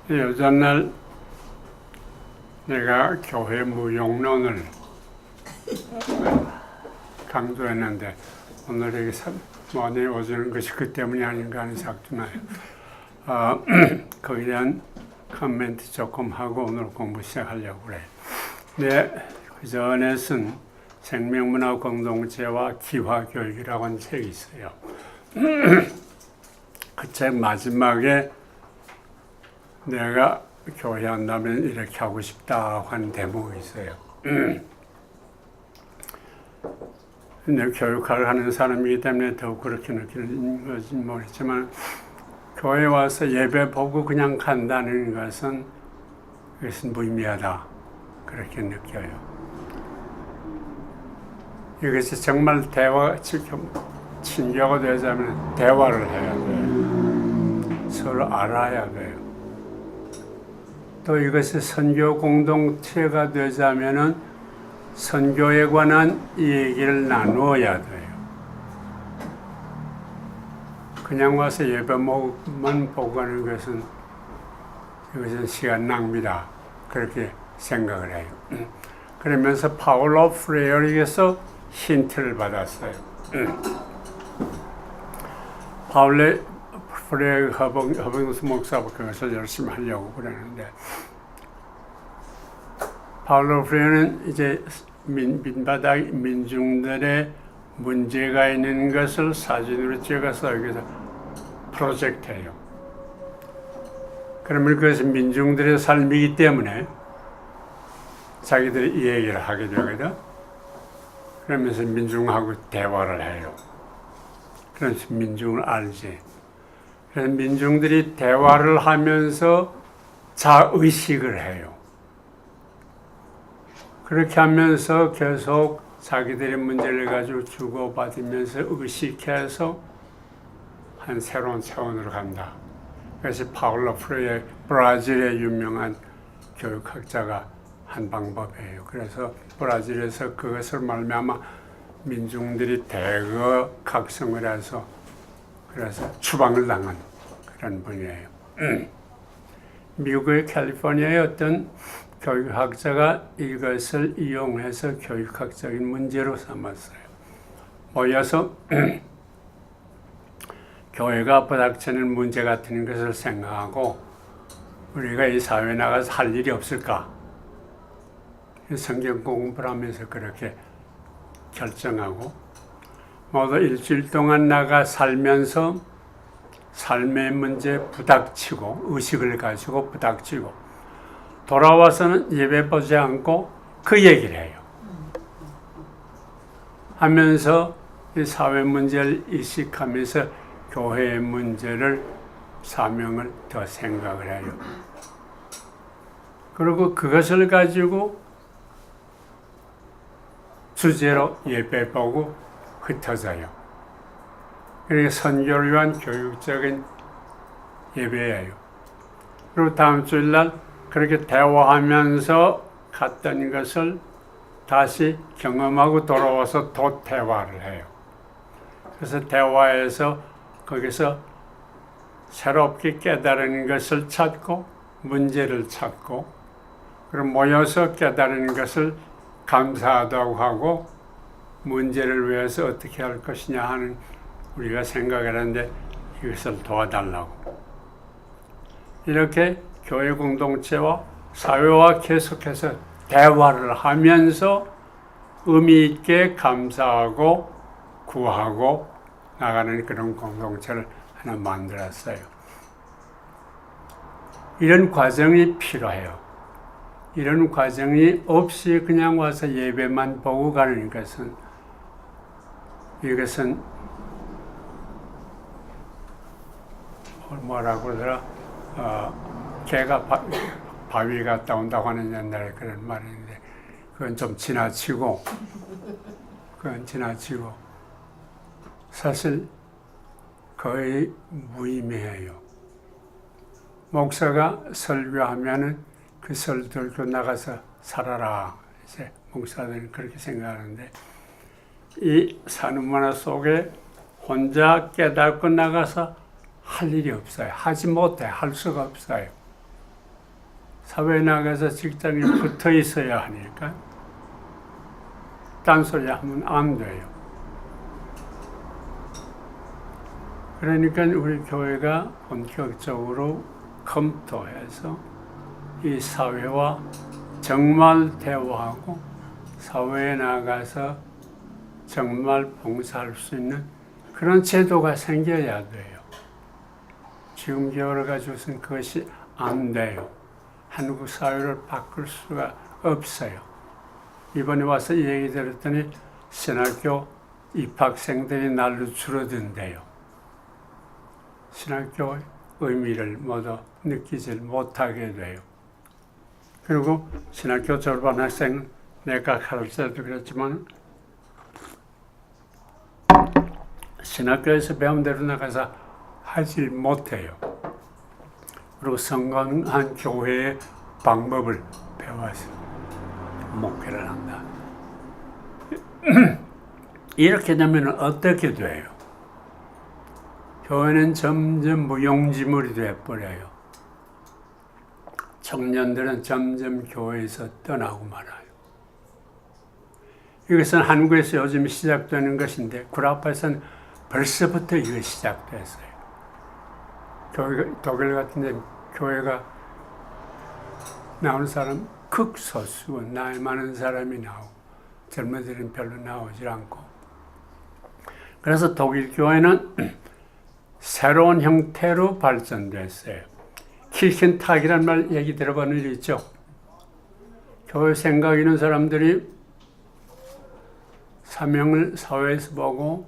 예전날 내가 교회 무용론을 강조했는데 오늘 여기 많이 오시는 것이 그 때문이 아닌가 하는 생각도 나요. 거기에 대한 코멘트 조금 하고 오늘 공부 시작하려고 그래요. 네, 그 전에 쓴 생명문화 공동체와 기화교육이라고 하는 책이 있어요. 그 책 마지막에 내가 교회 한다면 이렇게 하고 싶다 하는 대목이 있어요. 근데 교육을 하는 사람이기 때문에 더욱 그렇게 느끼는 것인지 모르겠지만 교회 와서 예배 보고 그냥 간다는 것은 그것은 무의미하다 그렇게 느껴요. 이것이 정말 친교가 되자면 대화를 해야 돼요. 서로 알아야 돼요. 또 이것이 선교 공동체가 되자면은 선교에 관한 얘기를 나누어야 돼요. 그냥 와서 예배만 보고 가는 것은 이것은 시간 낭비다 그렇게 생각을 해요. 그러면서 파울로 프레어릭에서 힌트를 받았어요. 파울레 프레어릭 허빙스 목사가 그것을 열심히 하려고 그러는데 파울로 프레어는 이제 민바닥 민중들의 문제가 있는 것을 사진으로 찍어서 여기서 프로젝트해요. 그러면 그것은 민중들의 삶이기 때문에 자기들이 이 얘기를 하게 되거든. 그러면서 민중하고 대화를 해요. 그래서 민중을 알지. 그래서 민중들이 대화를 하면서 자의식을 해요. 그렇게 하면서 계속 자기들의 문제를 가지고 주고받으면서 의식해서 한 새로운 차원으로 간다. 그래서 파울로 프레이어 브라질의 유명한 교육학자가 한 방법이에요. 그래서 브라질에서 그것을 말미암아 민중들이 대거 각성을 해서 그래서 추방을 당한 그런 분이에요. 미국의 캘리포니아의 어떤 교육학자가 이것을 이용해서 교육학적인 문제로 삼았어요. 모여서 교회가 부닥치는 문제 같은 것을 생각하고 우리가 이 사회에 나가서 할 일이 없을까? 성경 공부를 하면서 그렇게 결정하고 모두 일주일 동안 나가 살면서 삶의 문제 부닥치고 의식을 가지고 부닥치고 돌아와서는 예배 보지 않고 그 얘기를 해요. 하면서 이 사회 문제를 인식하면서 교회의 문제를 사명을 더 생각을 해요. 그리고 그것을 가지고 주제로 예배 보고 흩어져요. 그러니까 선교를 위한 교육적인 예배예요. 그리고 다음 주일날 그렇게 대화하면서 갔던 것을 다시 경험하고 돌아와서 또 대화를 해요. 그래서 대화에서 거기서 새롭게 깨달은 것을 찾고 문제를 찾고 그리고 모여서 깨달은 것을 감사하다고 하고 문제를 위해서 어떻게 할 것이냐 하는 우리가 생각을 하는데 이것을 도와달라고 이렇게 교회 공동체와 사회와 계속해서 대화를 하면서 의미 있게 감사하고 구하고 나가는 그런 공동체를 하나 만들었어요. 이런 과정이 필요해요. 이런 과정이 없이 그냥 와서 예배만 보고 가는 것은 이것은 뭐라고 그러더라? 개가 바위 갔다 온다고 하는 옛날에 그런 말인데 그건 좀 지나치고 사실 거의 무의미해요. 목사가 설교하면은 그 설 들고 나가서 살아라. 이제 목사들은 그렇게 생각하는데 이 산업문화 속에 혼자 깨닫고 나가서 할 일이 없어요. 하지 못해. 할 수가 없어요. 사회에 나가서 직장에 붙어 있어야 하니까 딴소리 하면 안 돼요. 그러니까 우리 교회가 본격적으로 검토해서 이 사회와 정말 대화하고 사회에 나가서 정말 봉사할 수 있는 그런 제도가 생겨야 돼요. 지금 교회를 가지고서는 그것이 안 돼요. 한국 사회를 바꿀 수가 없어요. 이번에 와서 이 얘기 들었더니 신학교 입학생들이 날로 줄어든대요. 신학교의 의미를 모두 느끼질 못하게 돼요. 그리고 신학교 졸업한 학생, 내가 가르칠 때도 그랬지만 신학교에서 배운 대로 나가서 하지 못해요. 그리고 성공한 교회의 방법을 배워서 목회를 한다. 이렇게 되면 어떻게 돼요? 교회는 점점 무용지물이 되어버려요. 청년들은 점점 교회에서 떠나고 말아요. 이것은 한국에서 요즘 시작되는 것인데 구라파에서는 벌써부터 이거 시작됐어요. 독일 같은 데 교회가 나오는 사람 극소수, 나이 많은 사람이 나오고 젊은이들은 별로 나오질 않고. 그래서 독일 교회는 새로운 형태로 발전됐어요. 킬켄탁이라는 말 얘기 들어본 일 있죠? 교회 생각 있는 사람들이 사명을 사회에서 보고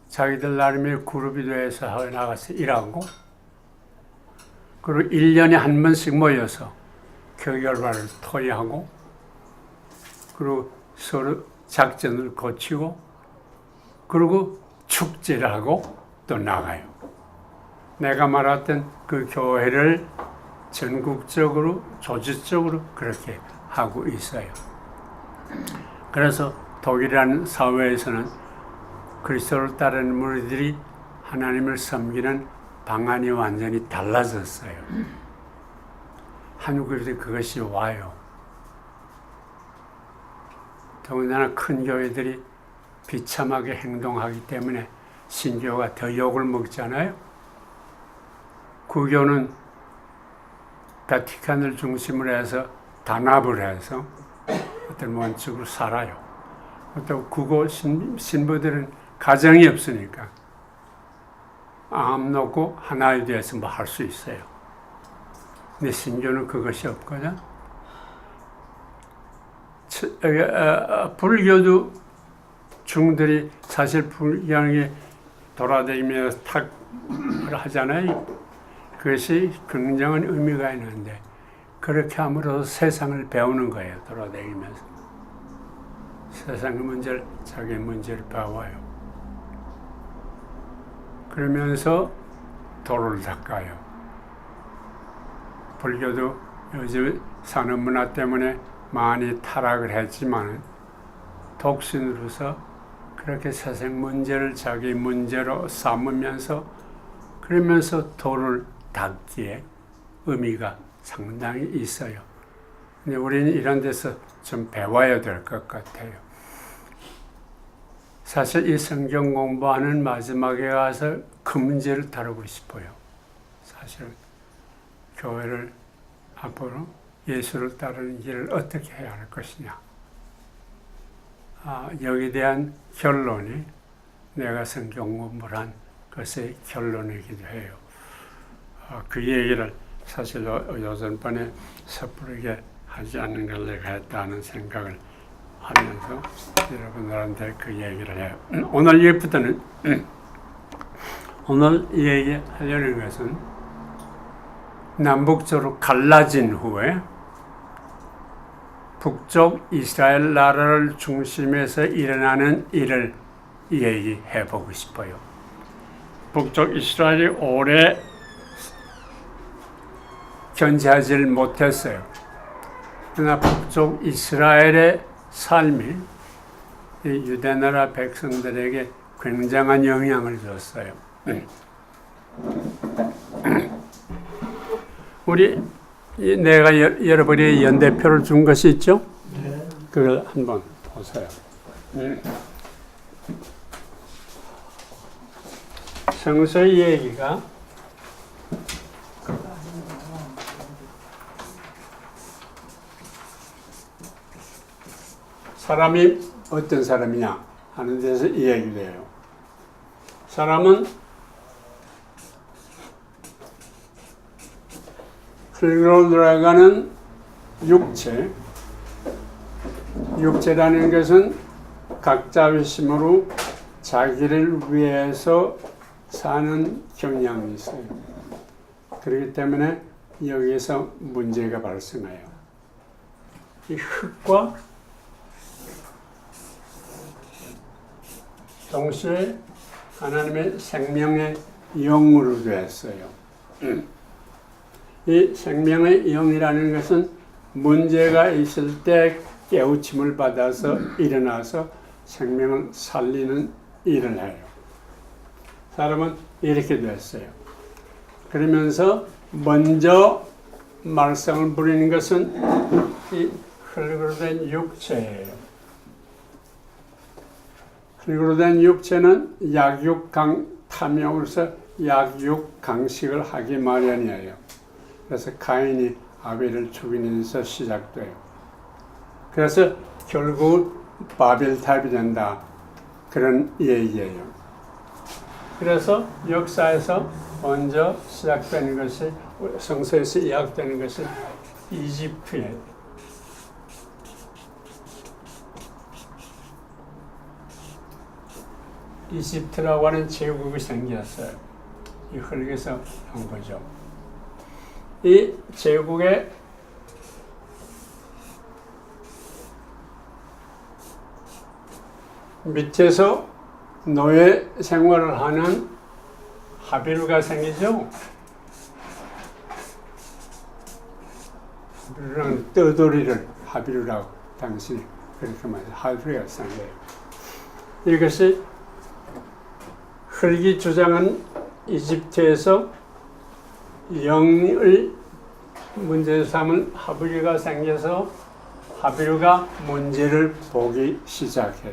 자기들 나름의 그룹이 돼서 사회에 나가서 일하고 그리고 1년에 한 번씩 모여서 교결과를 토의하고 그리고 서로 작전을 고치고 그리고 축제를 하고 또 나가요. 내가 말했던 그 교회를 전국적으로 조직적으로 그렇게 하고 있어요. 그래서 독일이라는 사회에서는 그리스도를 따르는 무리들이 하나님을 섬기는 방안이 완전히 달라졌어요. 한국에도 그것이 와요. 더군다나 큰 교회들이 비참하게 행동하기 때문에 신교가 더 욕을 먹잖아요. 구교는 바티칸을 중심으로 해서 단합을 해서 어떤 원칙으로 살아요. 또 구교 신부들은 가정이 없으니까 암 놓고 하나에 대해서 뭐 할 수 있어요. 근데 신교는 그것이 없거든. 불교도 중들이 사실 불경에 돌아다니면서 탁을 하잖아요. 그것이 굉장한 의미가 있는데 그렇게 함으로써 세상을 배우는 거예요. 돌아다니면서 세상의 문제를 자기 문제를 배워요. 그러면서 도를 닦아요. 불교도 요즘 산업문화 때문에 많이 타락을 했지만 독신으로서 그렇게 세상 문제를 자기 문제로 삼으면서 그러면서 도를 닦기에 의미가 상당히 있어요. 근데 우리는 이런 데서 좀 배워야 될 것 같아요. 사실 이 성경 공부하는 마지막에 가서 그 문제를 다루고 싶어요. 사실 교회를 앞으로 예수를 따르는 길을 어떻게 해야 할 것이냐. 여기에 대한 결론이 내가 성경 공부를 한 것의 결론이기도 해요. 그 얘기를 사실 요전번에 섣부르게 하지 않는 걸 내가 했다는 생각을 하면서 여러분들한테 그 얘기를 해요. 오늘 얘기부터는 오늘 얘기하려는 것은 남북적으로 갈라진 후에 북쪽 이스라엘 나라를 중심해서 일어나는 일을 얘기해 보고 싶어요. 북쪽 이스라엘이 오래 견제하지 못했어요. 그러나 북쪽 이스라엘의 삶이 유대나라 백성들에게 굉장한 영향을 줬어요. 내가 여러분이 연대표를 준 것이 있죠? 네. 그걸 한번 보세요. 성서의 얘기가 사람이 어떤 사람이냐 하는 데서 이 얘기를 해요. 사람은 흙으로 들어가는 육체라는 것은 각자의 힘으로 자기를 위해서 사는 경향이 있어요. 그렇기 때문에 여기에서 문제가 발생해요. 이 흙과 동시에 하나님의 생명의 영으로 되었어요. 이 생명의 영이라는 것은 문제가 있을 때 깨우침을 받아서 일어나서 생명을 살리는 일을 해요. 사람은 이렇게 됐어요. 그러면서 먼저 말썽을 부리는 것은 이 흙으로 된 육체예요. 흙으로 된 육체는 탐욕으로서 약육강식을 하기 마련이에요. 그래서 가인이 아벨을 죽이면서 시작돼요. 그래서 결국 바벨탑이 된다. 그런 얘기예요. 그래서 역사에서 먼저 시작되는 것이, 성서에서 이야기되는 것이 이집트예요. 이집트라고 하는 제국이 생겼어요. 이 흙에서 한 거죠. 이 제국의 밑에서 노예 생활을 하는 하비루가 생기죠. 하비루라는 떠돌이를 하비루라고 당시 그렇게 말해요. 하비루가 생겨요. 이것이 흙이 주장한 이집트에서 영을 문제로 삼은 하비루가 생겨서 하비루가 문제를 보기 시작해요.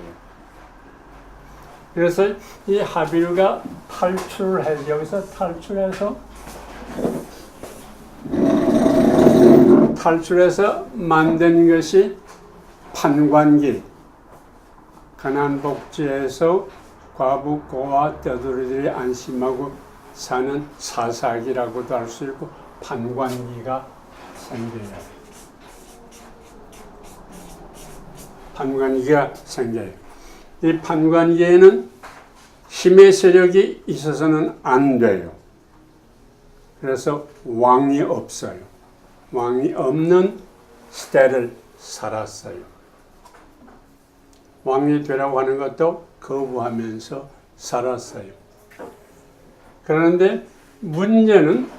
그래서 이 하비루가 탈출을 해요. 여기서 탈출해서 만든 것이 판관기, 가나안 복지에서 과부, 고아, 떠돌이들이 안심하고 사는 사사기라고도 할 수 있고 판관기가 생겨요. 판관기가 생겨요. 이 판관기에는 힘의 세력이 있어서는 안 돼요. 그래서 왕이 없어요. 왕이 없는 시대를 살았어요. 왕이 되라고 하는 것도 거부하면서 살았어요. 그런데 문제는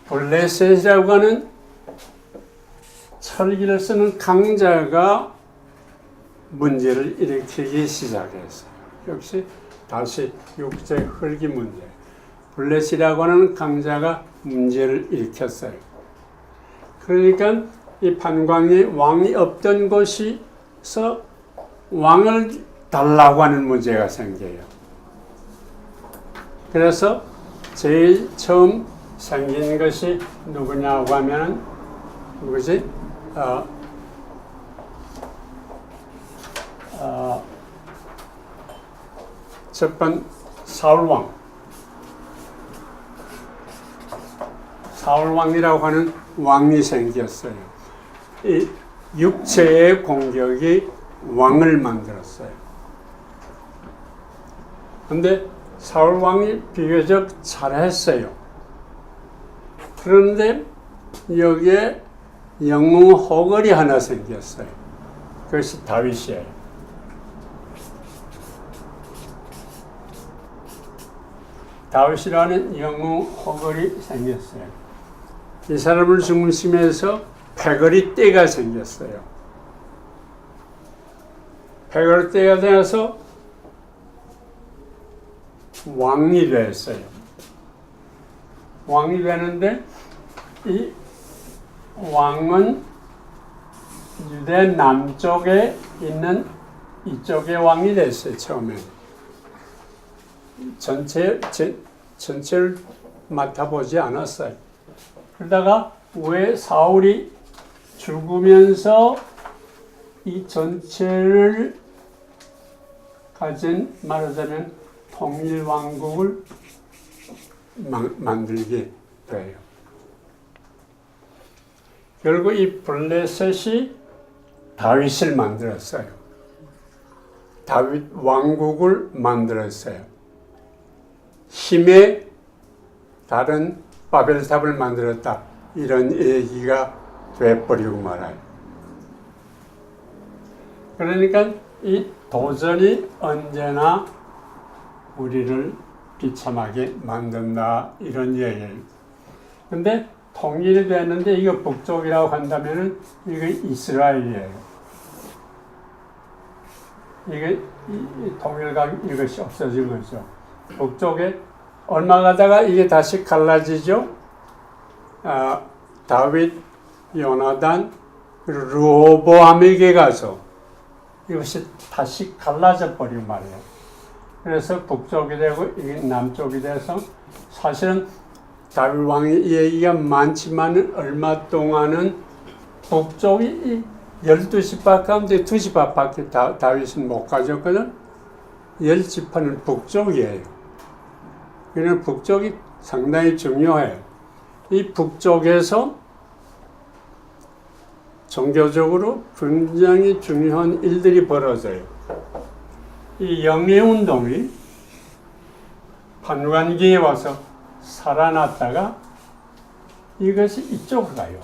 블레셋이라고 하는 철기를 쓰는 강자가 문제를 일으키기 시작했어요. 역시 다시 육체 흙이 문제. 블레셋이라고 하는 강자가 문제를 일으켰어요. 그러니까 이 판관이 왕이 없던 곳에서 왕을 달라고 하는 문제가 생겨요. 그래서 제일 처음 생긴 것이 누구냐고 하면 누구지? 첫 번 사울왕이라고 하는 왕이 생겼어요. 이 육체의 공격이 왕을 만들었어요. 그런데 사울왕이 비교적 잘했어요. 그런데 여기에 영웅 호걸이 하나 생겼어요. 그것이 다윗이에요. 다윗이라는 영웅 호걸이 생겼어요. 이 사람을 중심해서 패거리 떼가 생겼어요. 헤롯대가 되어서 왕이 됐어요. 왕이 되는데 이 왕은 유대 남쪽에 있는 이쪽의 왕이 됐어요. 처음에 전체를 맡아보지 않았어요. 그러다가 왜 사울이 죽으면서 이 전체를 가진 말하자면 통일 왕국을 만들게 돼요. 결국 이 블레셋이 다윗을 만들었어요. 다윗 왕국을 만들었어요. 힘의 다른 바벨탑을 만들었다. 이런 얘기가 돼버리고 말아요. 그러니까 이 도전이 언제나 우리를 비참하게 만든다. 이런 얘기예요. 근데 통일이 됐는데 이거 북쪽이라고 한다면은 이거 이스라엘이에요. 이게 통일감 이것이 없어진 거죠. 북쪽에 얼마 가다가 이게 다시 갈라지죠. 다윗, 요나단, 르호보암에게 가서 이것이 다시 갈라져 버린 말이에요. 그래서 북쪽이 되고 이게 남쪽이 돼서 사실은 다윗 왕의 얘기가 많지만 얼마 동안은 북쪽이 12지파 가운데 2지파밖에 다윗은 못 가졌거든. 10지파는 북쪽이에요. 그래서 북쪽이 상당히 중요해요. 이 북쪽에서 종교적으로 굉장히 중요한 일들이 벌어져요. 이 영예운동이 판관기에 와서 살아났다가 이것이 이쪽으로 가요.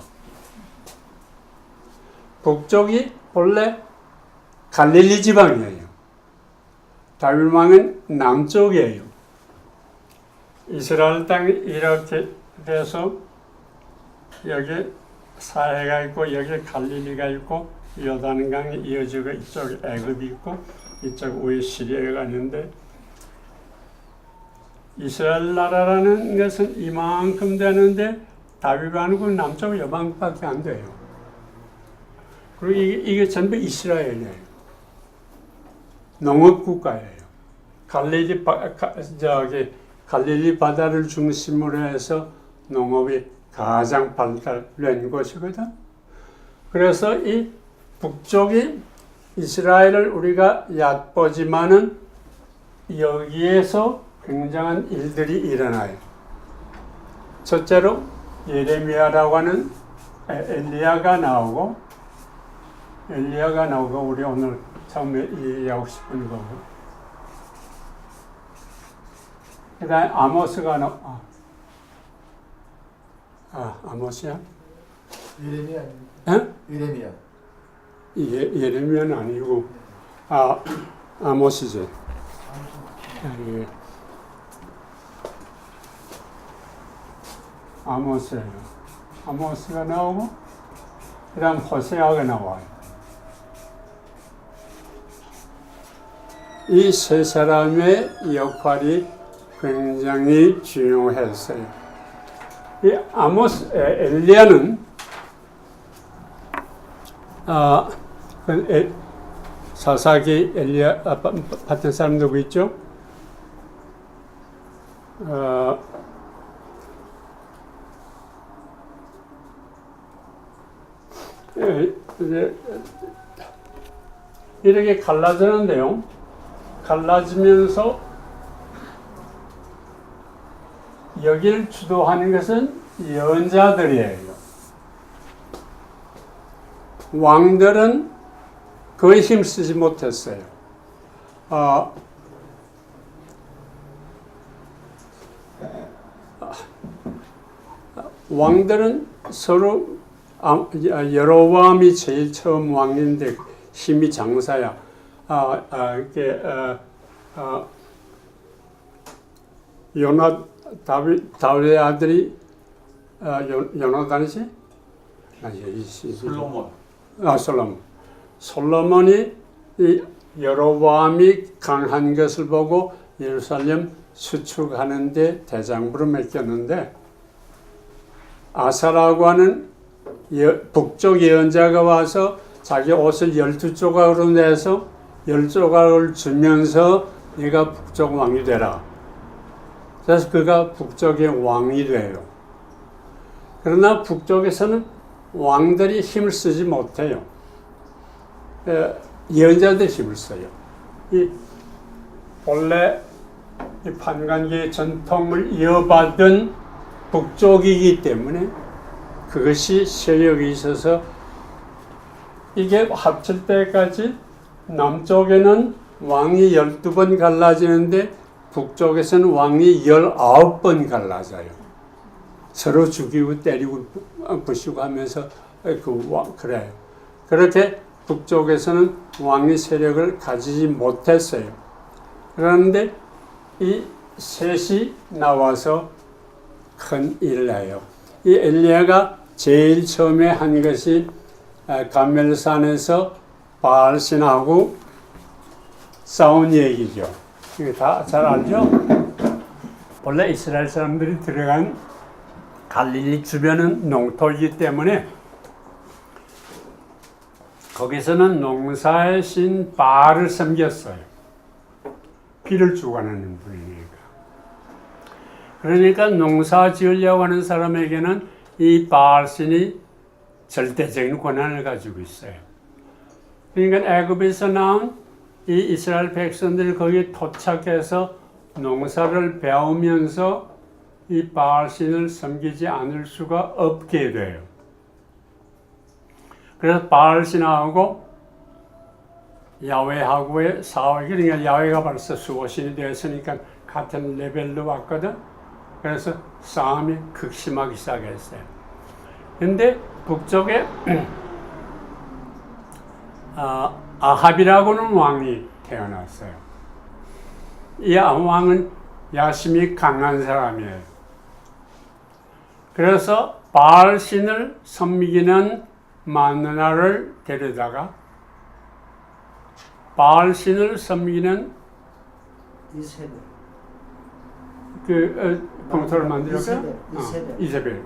북쪽이 본래 갈릴리 지방이에요. 다윗 왕은 남쪽이에요. 이스라엘 땅이 이렇게 돼서 여기 사해가 있고 여기 갈릴리가 있고 요단강이 이어지고 이쪽에 애굽이 있고 이쪽 위에 시리아가 있는데 이스라엘 나라라는 것은 이만큼 되는데 다윗 왕국은 남쪽 요만큼밖에 안 돼요. 그리고 이게 전부 이스라엘이에요. 농업국가예요. 갈릴리 바다를 중심으로 해서 농업이 가장 발달된 곳이거든. 그래서 이 북쪽이 이스라엘을 우리가 얕보지만은 여기에서 굉장한 일들이 일어나요. 첫째로 예레미야라고 하는 엘리야가 나오고 우리 오늘 처음에 이해하고 싶은 거고, 그 다음에 아모스가 아모스야? 예레미야. 에? 예레미야. 예레미야는 아니고 아모스지. 예. 아모스예요. 아모스가 나오고 그 다음 호세아가 나와요. 이 세 사람의 역할이 굉장히 중요했어요. 이 엘리야는 사사기 엘리야 같은 사람 누구 있죠? 이렇게 갈라지는데요. 갈라지면서 여기를 주도하는 것은 연자들이에요. 왕들은 거의 힘쓰지 못했어요. 왕들은 서로 여로보암이 제일 처음 왕인데 힘이 장사야. 다윗의 아들이 요나단이지? 솔로몬. 솔로몬이 이 여로보암이 강한 것을 보고 예루살렘 수축하는데 대장부를 맡겼는데 아사라고 하는 북쪽 예언자가 와서 자기 옷을 12조각으로 내서 10조각을 주면서 네가 북쪽 왕이 되라. 그래서 그가 북쪽의 왕이 돼요. 그러나 북쪽에서는 왕들이 힘을 쓰지 못해요. 예언자들이 힘을 써요. 원래 이 판관계의 전통을 이어받은 북쪽이기 때문에 그것이 세력이 있어서 이게 합칠 때까지 남쪽에는 왕이 12번 갈라지는데 북쪽에서는 왕이 19번 갈라져요. 서로 죽이고 때리고 부수고 하면서 그래요. 그렇게 북쪽에서는 왕의 세력을 가지지 못했어요. 그런데 이 셋이 나와서 큰 일을 해요. 이 엘리야가 제일 처음에 한 것이 갈멜산에서 바알신하고 싸운 얘기죠. 이거 다 잘 알죠? 원래 이스라엘 사람들이 들어간 갈릴리 주변은 농토이기 때문에 거기서는 농사의 신 바알을 섬겼어요. 비를 주관하는 분이니까. 그러니까 농사 지으려고 하는 사람에게는 이 바알 신이 절대적인 권한을 가지고 있어요. 그러니까 애굽에서 나온 이 이스라엘 백성들이 거기에 도착해서 농사를 배우면서 이 바알 신을 섬기지 않을 수가 없게 돼요. 그래서 바알 신하고 야훼하고의 싸움이, 그러니까 야훼가 벌써 수호신이 되었으니까 같은 레벨로 왔거든. 그래서 싸움이 극심하기 시작했어요. 근데 북쪽에 아합이라고는 왕이 태어났어요. 이 왕은 야심이 강한 사람이에요. 그래서 바알 신을 섬기는 마느나를 데려다가 바알 신을 섬기는 봉토를 만들었어요. 이세벨.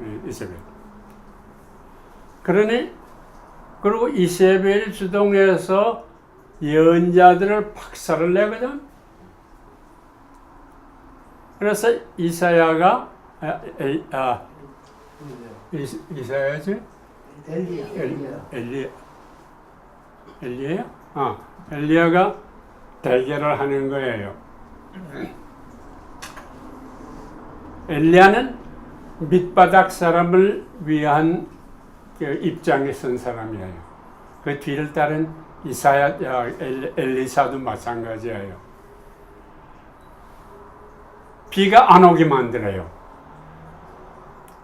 그러니 그리고 이세벨 주동해서 예언자들을 박살을 내거든. 그래서 이사야가 이사야지? 엘리야? 엘리야가 대결을 하는 거예요. 엘리야는 밑바닥 사람을 위한 그 입장에 선 사람이에요. 그 뒤를 따른 이사야, 엘리사도 마찬가지예요. 비가 안 오게 만들어요.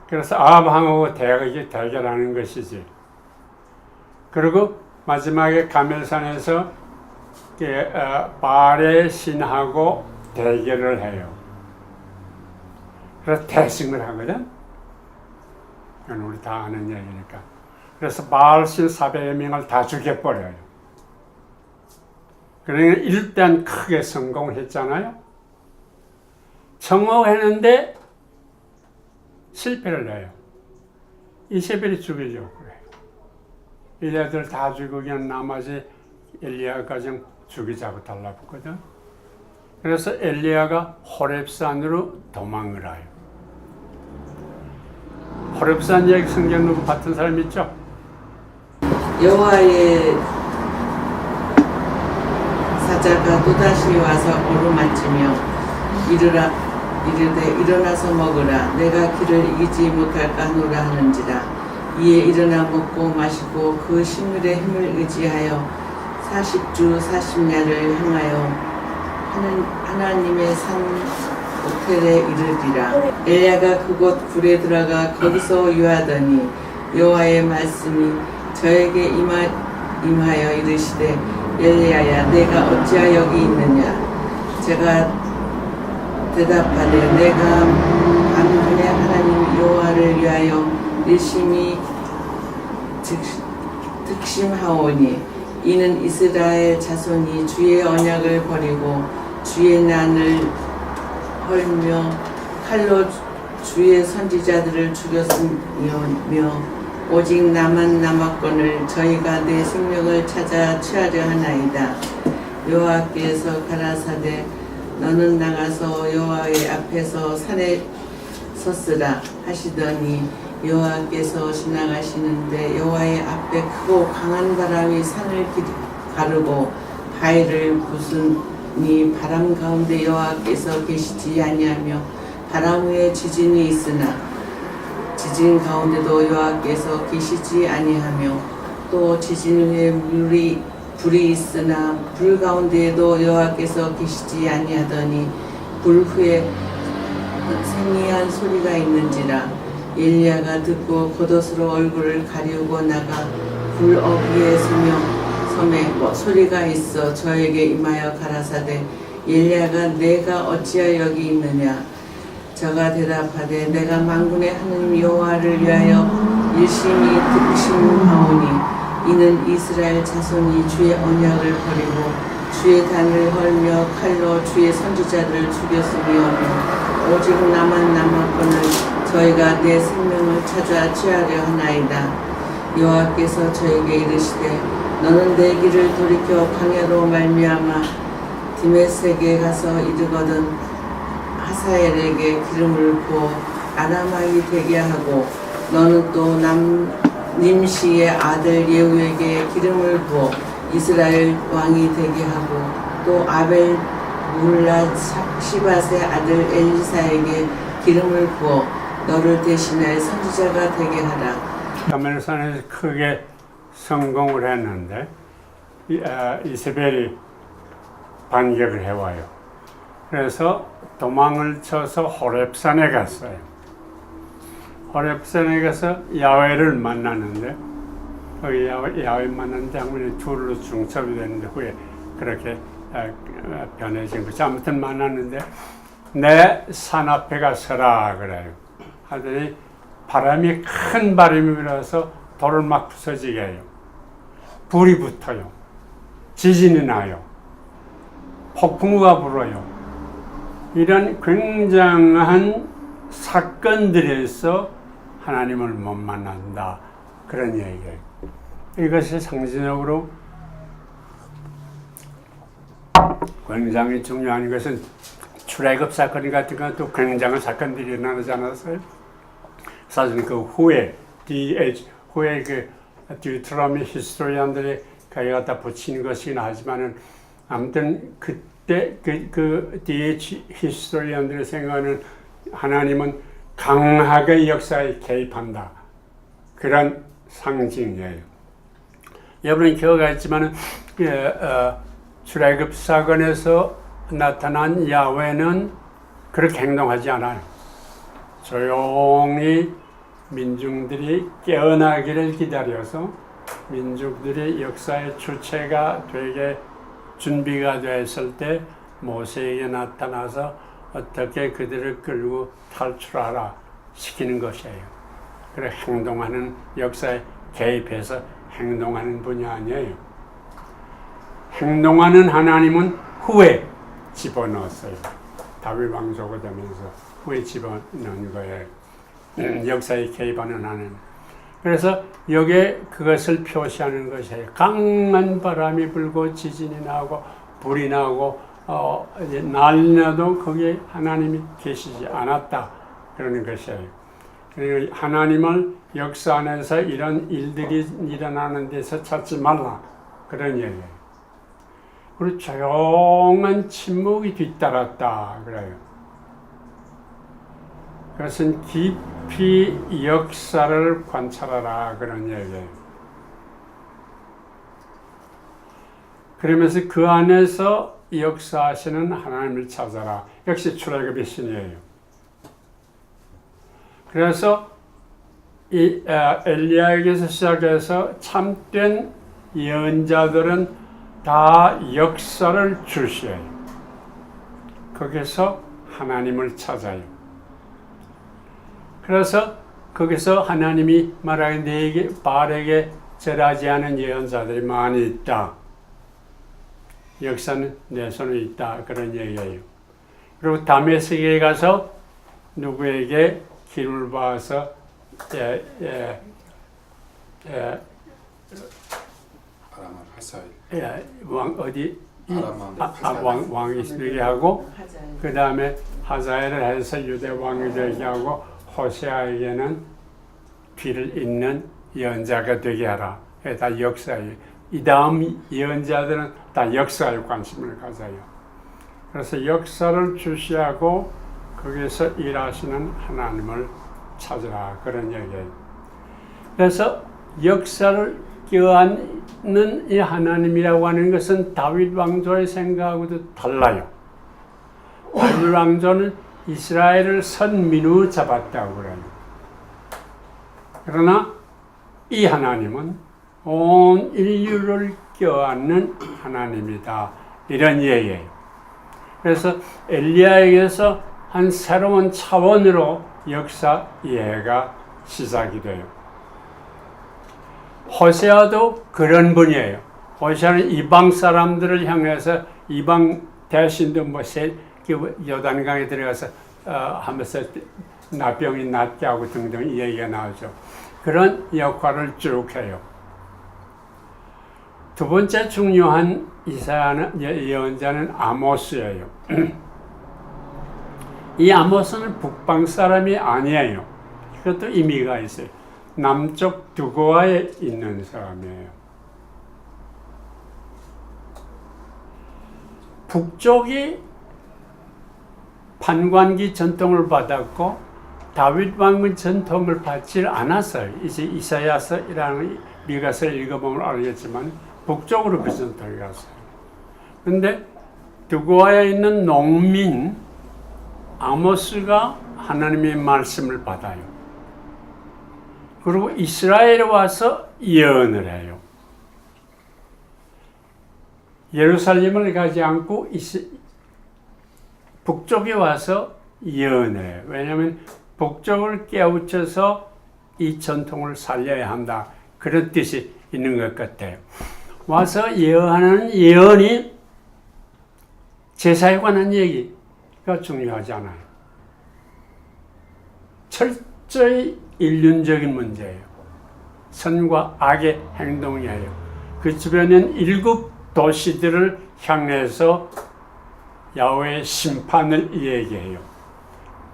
그래서 아합하고 대결하는 것이지. 그리고 마지막에 가멜산에서 바알의 신하고 대결을 해요. 그래서 대승을 하거든. 이건 우리 다 아는 얘기니까. 그래서 바알 신 400여 명을 다 죽여버려요. 그러니까 일단 크게 성공을 했잖아요. 성공했는데 실패를 해요. 이세벨이 죽이려고 그래요. 이래들 다 죽이고 그냥 나머지 엘리야까지 죽이자고 달라붙거든. 그래서 엘리야가 호렙산으로 도망을 해요. 호렙산 얘기 성경 봤던 사람 있죠? 여호와의 사자가 또다시 와서 어루만지며 이르되 일어나서 먹으라. 내가 길을 이기지 못할까 하노라 하는지라. 이에 일어나 먹고 마시고 그 식물의 힘을 의지하여 40주 40야를 향하여 하나님의 산 오텔에 이르리라. 엘리야가 그곳 굴에 들어가 거기서 유하더니 여호와의 말씀이 저에게 임하여 이르시되 엘리야야 내가 어찌하여 여기 있느냐. 제가 대답하되 내가 만군의 하나님 여호와를 위하여 일심히 득심하오니 이는 이스라엘 자손이 주의 언약을 버리고 주의 난을 헐며 칼로 주의 선지자들을 죽였으며 오직 나만 남았거늘 저희가 내 생명을 찾아 취하려 하나이다. 여호와께서 가라사대 너는 나가서 여호와의 앞에서 산에 섰으라 하시더니 여호와께서 지나가시는데 여호와의 앞에 크고 강한 바람이 산을 가르고 바위를 부수니 바람 가운데 여호와께서 계시지 아니하며 바람 위에 지진이 있으나 지진 가운데도 여호와께서 계시지 아니하며 또 지진 위에 불이 있으나 불 가운데에도 여호와께서 계시지 아니하더니 불 후에 생이한 소리가 있는지라 엘리야가 듣고 겉옷으로 얼굴을 가리우고 나가 불 어귀에 섬에 소리가 있어 저에게 임하여 가라사대 엘리야가 내가 어찌하여 여기 있느냐. 저가 대답하되 내가 만군의 하느님 여호와를 위하여 일심이 득심하오니 이는 이스라엘 자손이 주의 언약을 버리고 주의 단을 헐며 칼로 주의 선지자들을 죽였으며 오직 나만 남았거늘 저희가 내 생명을 찾아 취하려 하나이다. 여호와께서 저에게 이르시되 너는 내 길을 돌이켜 광야로 말미암아 디메섹에 가서 이르거든 하사엘에게 기름을 부어 아람왕이 되게 하고 너는 또 님시의 아들 예후에게 기름을 부어 이스라엘 왕이 되게 하고 또 아벨 물라 시밧의 아들 엘리사에게 기름을 부어 너를 대신하여 선지자가 되게 하라. 카멜산에서 크게 성공을 했는데 이세벨이 반격을 해와요. 그래서 도망을 쳐서 호렙산에 갔어요. 호렙산에 가서 야훼를 만났는데 거기 야훼 만난 장면이 둘로 중첩이 되는데 후에 그렇게 변해진 거죠. 아무튼 만났는데 내 산 앞에 가서라 그래요. 하더니 바람이 큰 바람이 불어서 돌을 막 부서지게 해요. 불이 붙어요. 지진이 나요. 폭풍우가 불어요. 이런 굉장한 사건들에서 하나님을 못 만난다. 그런 얘기예요. 이것이 상징적으로 굉장히 중요한 것은 출애굽 사건 같은 것도 굉장한 사건들이 일어나지 않았어요? 사실 그 후에 후에 그 듀트로미 히스토리안들이 거기 갖다 붙이는 것이긴 하지만은 아무튼 그때 그 DH 히스토리안들의 생각하는 하나님은 강하게 역사에 개입한다. 그런 상징이에요. 여러분은 기억하겠지만은 출애굽 사건에서 나타난 야훼는 그렇게 행동하지 않아요. 조용히 민중들이 깨어나기를 기다려서 민족들이 역사의 주체가 되게 준비가 됐을 때 모세에게 나타나서 어떻게 그들을 끌고 탈출하라 시키는 것이에요. 그래 행동하는 역사에 개입해서 행동하는 분이 아니에요. 행동하는 하나님은 후에 집어넣었어요. 다윗 왕조가 되면서 후에 집어넣은 거예요. 역사에 개입하는 하나님. 그래서 여기에 그것을 표시하는 것이에요. 강한 바람이 불고 지진이 나고 불이 나고 난리나도 거기에 하나님이 계시지 않았다. 그러는 것이에요. 그러니까 하나님을 역사 안에서 이런 일들이 일어나는 데서 찾지 말라. 그런 얘기예요. 그리고 조용한 침묵이 뒤따랐다. 그래요. 그것은 깊이 역사를 관찰하라. 그런 얘기예요. 그러면서 그 안에서 역사하시는 하나님을 찾아라. 역시 출애굽의 신이에요. 그래서 이 엘리야에게서 시작해서 참된 예언자들은 다 역사를 주시해요. 거기서 하나님을 찾아요. 그래서 거기서 하나님이 말하기 내게 바알에게 절하지 않은 예언자들이 많이 있다. 역사는 내 손에 있다. 그런 얘기예요. 그리고 다메섹에 가서 누구에게 기름을 부어서 아람은 하사일. 왕 어디 아람은 왕이 되게 하고 그 다음에 하자엘을 해서 유대 왕이 되게 하고 호세아에게는 귀를 잇는 예언자가 되게 하라. 그게 다 역사예요. 이 다음 예언자들은 다 역사에 관심을 가져요. 그래서 역사를 주시하고 거기서 일하시는 하나님을 찾으라. 그런 얘기예요. 그래서 역사를 껴안는 이 하나님이라고 하는 것은 다윗 왕조의 생각하고도 달라요. 다윗 왕조는 이스라엘을 선민으로 잡았다고 그래요. 그러나 이 하나님은 온 인류를 껴안는 하나님이다. 이런 얘기예요. 그래서 엘리야에게서 한 새로운 차원으로 역사 이해가 시작이 돼요. 호세아도 그런 분이에요. 호세아는 이방 사람들을 향해서 이방 대신도 요단강에 들어가서 하면서 나병이 낫게 하고 등등 이 얘기가 나오죠. 그런 역할을 쭉 해요. 두 번째 중요한 이사야는 예언자는 아모스예요. 이 아모스는 북방 사람이 아니에요. 이것도 의미가 있어요. 남쪽 두고아에 있는 사람이에요. 북쪽이 판관기 전통을 받았고 다윗 왕의 전통을 받지 않았어요. 이제 이사야서라는 미가서를 읽어보면 알겠지만 북쪽으로 그 전통이 갔어요. 그런데 두고아에 있는 농민 아모스가 하나님의 말씀을 받아요. 그리고 이스라엘에 와서 예언을 해요. 예루살렘을 가지 않고 북쪽에 와서 예언을 해요. 왜냐하면 북쪽을 깨우쳐서 이 전통을 살려야 한다. 그런 뜻이 있는 것 같아요. 와서 예언하는 예언이 제사에 관한 얘기가 중요하지 않아요. 철저히 인륜적인 문제예요. 선과 악의 행동이에요. 그 주변엔 7 도시들을 향해서 야훼의 심판을 얘기해요.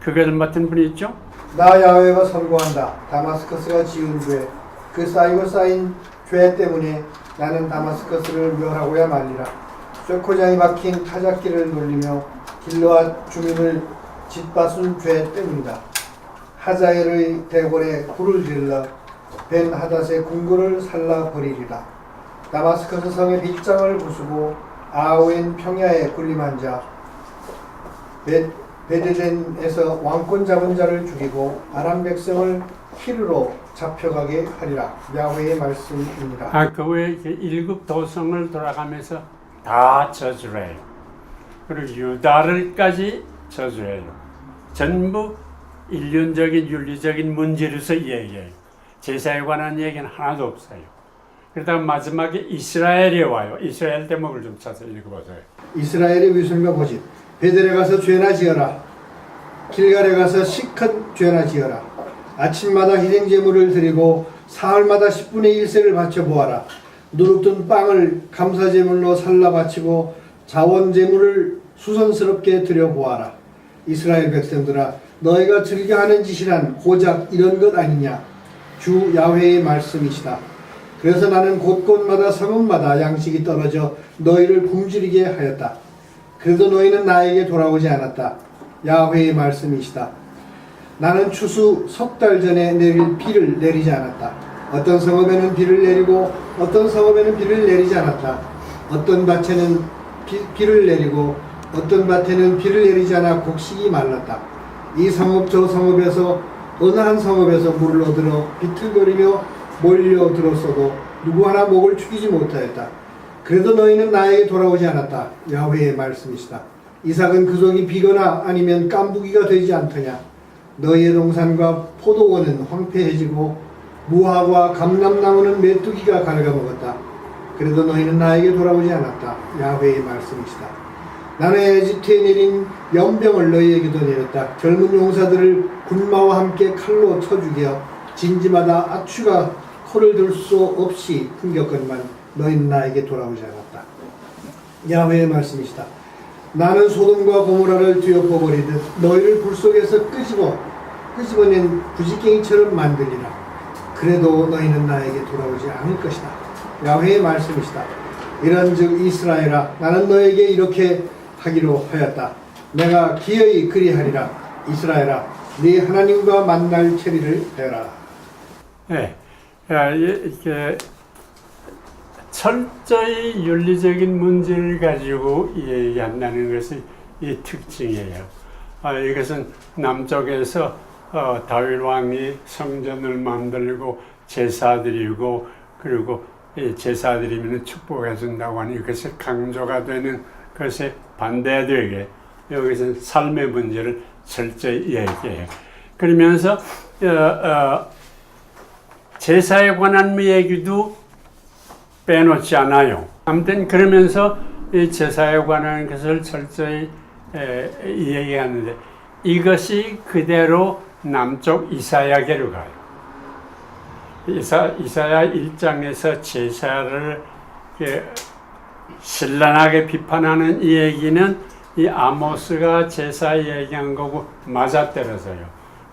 그것을 맡은 분이 있죠? 나 야훼가 선고한다. 다마스커스가 지은 죄, 그 쌓이고 쌓인 죄 때문에 나는 다마스커스를 멸하고야 말리라. 쇠코장이 막힌 타작기를 놀리며 길르앗 주민을 짓밟은 죄 때문이다. 하자엘의 대궐에 불을 질러 벤 하닷의 궁궐을 살라버리리라. 다마스커스 성의 빗장을 부수고 아웬 평야에 군림한 자 베데덴에서 왕권 잡은 자를 죽이고 아람 백성을 히르로 잡혀가게 하리라. 야훼의 말씀입니다. 그 외에 7 도성을 돌아가면서 다 저주해요. 그리고 유다를까지 저주해요. 전부 인륜적인 윤리적인 문제로서 얘기해요. 제사에 관한 얘기는 하나도 없어요. 그러다가 마지막에 이스라엘에 와요. 이스라엘 대목을 좀 찾아서 읽어보세요. 이스라엘의 위선과 고집. 베델에 가서 죄나 지어라. 길갈에 가서 시큰 죄나 지어라. 아침마다 희생 제물을 드리고 사흘마다 10분의 1세를 바쳐 보아라. 누룩든 빵을 감사 제물로 살라 바치고 자원 제물을 수선스럽게 드려 보아라. 이스라엘 백성들아, 너희가 즐겨하는 짓이란 고작 이런 것 아니냐. 주 야훼의 말씀이시다. 그래서 나는 곳곳마다 성읍마다 양식이 떨어져 너희를 굶주리게 하였다. 그래도 너희는 나에게 돌아오지 않았다. 야훼의 말씀이시다. 나는 추수 석 달 전에 내릴 비를 내리지 않았다. 어떤 성읍에는 비를 내리고 어떤 성읍에는 비를 내리지 않았다. 어떤 밭에는 비를 내리고 어떤 밭에는 비를 내리지 않아 곡식이 말랐다. 이 성읍 저 성읍에서 어느 한 성읍에서 물을 얻으러 비틀거리며 몰려들었어도 누구 하나 목을 축이지 못하였다. 그래도 너희는 나에게 돌아오지 않았다. 야훼의 말씀이시다. 이삭은 그 속이 비거나 아니면 깐부기가 되지 않더냐. 너희의 동산과 포도원은 황폐해지고 무화과 감람나무는 메뚜기가 갉아먹었다. 그래도 너희는 나에게 돌아오지 않았다. 야훼의 말씀이시다. 나는 에집트에 내린 연병을 너희에게도 내렸다. 젊은 용사들을 군마와 함께 칼로 쳐 죽여 진지마다 아추가 코를 들 수 없이 풍겼건만 너희는 나에게 돌아오지 않았다. 야훼의 말씀이시다. 나는 소돔과 고모라를 뒤엎어버리듯 너희를 불 속에서 끄집어낸 부지깽이처럼 만들리라. 그래도 너희는 나에게 돌아오지 않을 것이다. 야훼의 말씀이시다. 이런즉 이스라엘아, 나는 너에게 이렇게 하기로 하였다. 내가 기어이 그리하리라. 이스라엘아, 네 하나님과 만날 체리를 배라. 네, 이렇게 철저히 윤리적인 문제를 가지고 얘기한다는 것이 이 특징이에요. 이것은 남쪽에서 다윗 왕이 성전을 만들고 제사 드리고 그리고 제사 드리면 축복해 준다고 하는 이것이 강조가 되는 것에 반대되게 여기서는 삶의 문제를 철저히 얘기해요. 그러면서 제사에 관한 얘기도 빼놓지 않아요. 아무튼 그러면서 이 제사에 관한 것을 철저히 얘기하는데 이것이 그대로 남쪽 이사야계로 가요. 이사야 1장에서 제사를 신랄하게 비판하는 이 얘기는 이 아모스가 제사 얘기한 거고 맞아떨어져요.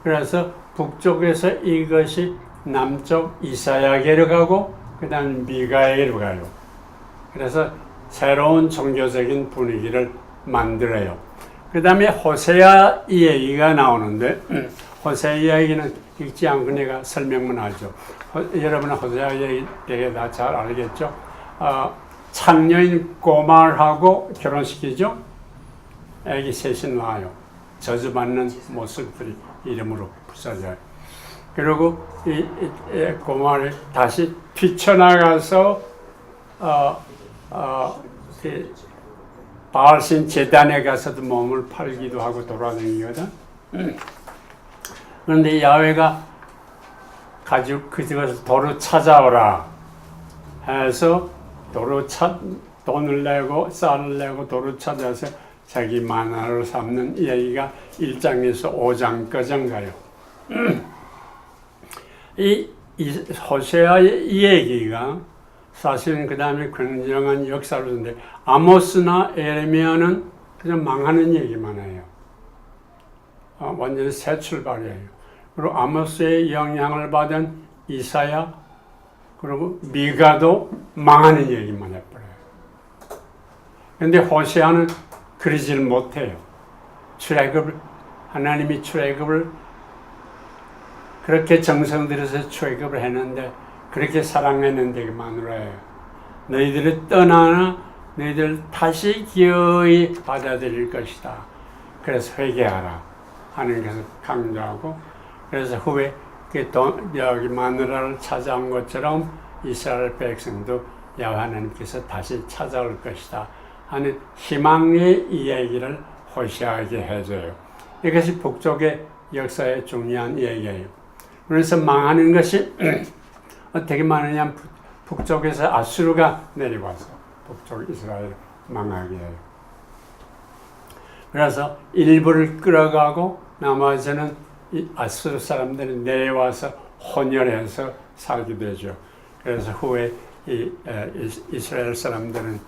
그래서 북쪽에서 이것이 남쪽 이사야계로 가고 그 다음 미가에게로 가요. 그래서 새로운 종교적인 분위기를 만들어요. 그 다음에 호세아 이 얘기가 나오는데 호세아 이야기는 읽지 않고 내가 설명만 하죠. 여러분은 호세아 얘기 되게 다 잘 알겠죠. 창녀인 고말하고 결혼시키죠. 애기 셋이 낳아요. 저주받는 모습들이 이름으로 부서져요. 그리고 이 고말이 다시 뛰쳐나가서 바알신 제단에 가서도 몸을 팔기도 하고 돌아다니거든. 그런데 야훼가 가지고 그것을 도로 찾아오라 해서 돈을 내고 쌀을 내고 도로 찾아서 자기 만화를 삼는 얘기가 1장에서 5장까지 가요. 이 호세아의 이 얘기가 사실은 그 다음에 굉장한 역사를 쓰는데 아모스나 에레미야는 그냥 망하는 얘기만 해요. 완전히 새 출발이에요. 그리고 아모스의 영향을 받은 이사야 그리고 미가도 망하는 얘기만 해버려요. 그런데 호세아는 그러질 못해요. 하나님이 출애굽을 그렇게 정성 들여서 출애굽을 했는데 그렇게 사랑했는데 그 마누라예요. 너희들이 떠나나 너희들 다시 기어이 받아들일 것이다. 그래서 회개하라 하는 것을 강조하고 그래서 후에 여기 마누라를 찾아온 것처럼 이스라엘 백성도 야훼 하나님께서 다시 찾아올 것이다 하는 희망의 이야기를 호세아에게 해줘요. 이것이 북쪽의 역사의 중요한 얘기예요. 그래서 망하는 것이 어떻게 망하냐면 북쪽에서 아수르가 내려와서 북쪽 이스라엘을 망하게 해요. 그래서 일부를 끌어가고 나머지는 아수르 사람들이 내려와서 혼혈해서 살게 되죠. 그래서 후에 이스라엘 사람들은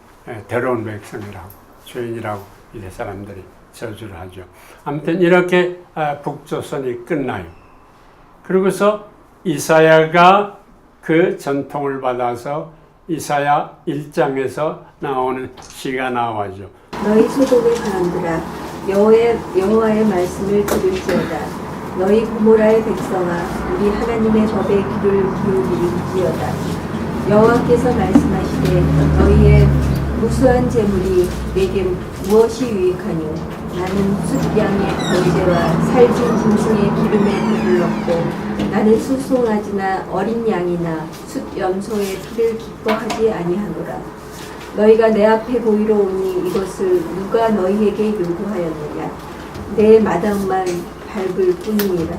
더러운 백성이라고 죄인이라고 이 사람들이 저주를 하죠. 아무튼 이렇게 북조선이 끝나요. 그러고서 이사야가 그 전통을 받아서 이사야 1장에서 나오는 시가 나와죠. 너희 소돔의 사람들아 여호와의 말씀을 들을지어다. 너희 고모라의 백성아 우리 하나님의 법에 귀를 기울일지어다. 여호와께서 말씀하시되 너희의 무수한 재물이 내게 무엇이 유익하뇨? 나는 숫양의 번제와 살진 짐승의 기름에 불을 넣고 나는 수송아지나 어린 양이나 숫염소의 피를 기뻐하지 아니하노라. 너희가 내 앞에 보이러 오니 이것을 누가 너희에게 요구하였느냐? 내 마당만 밟을 뿐이니라.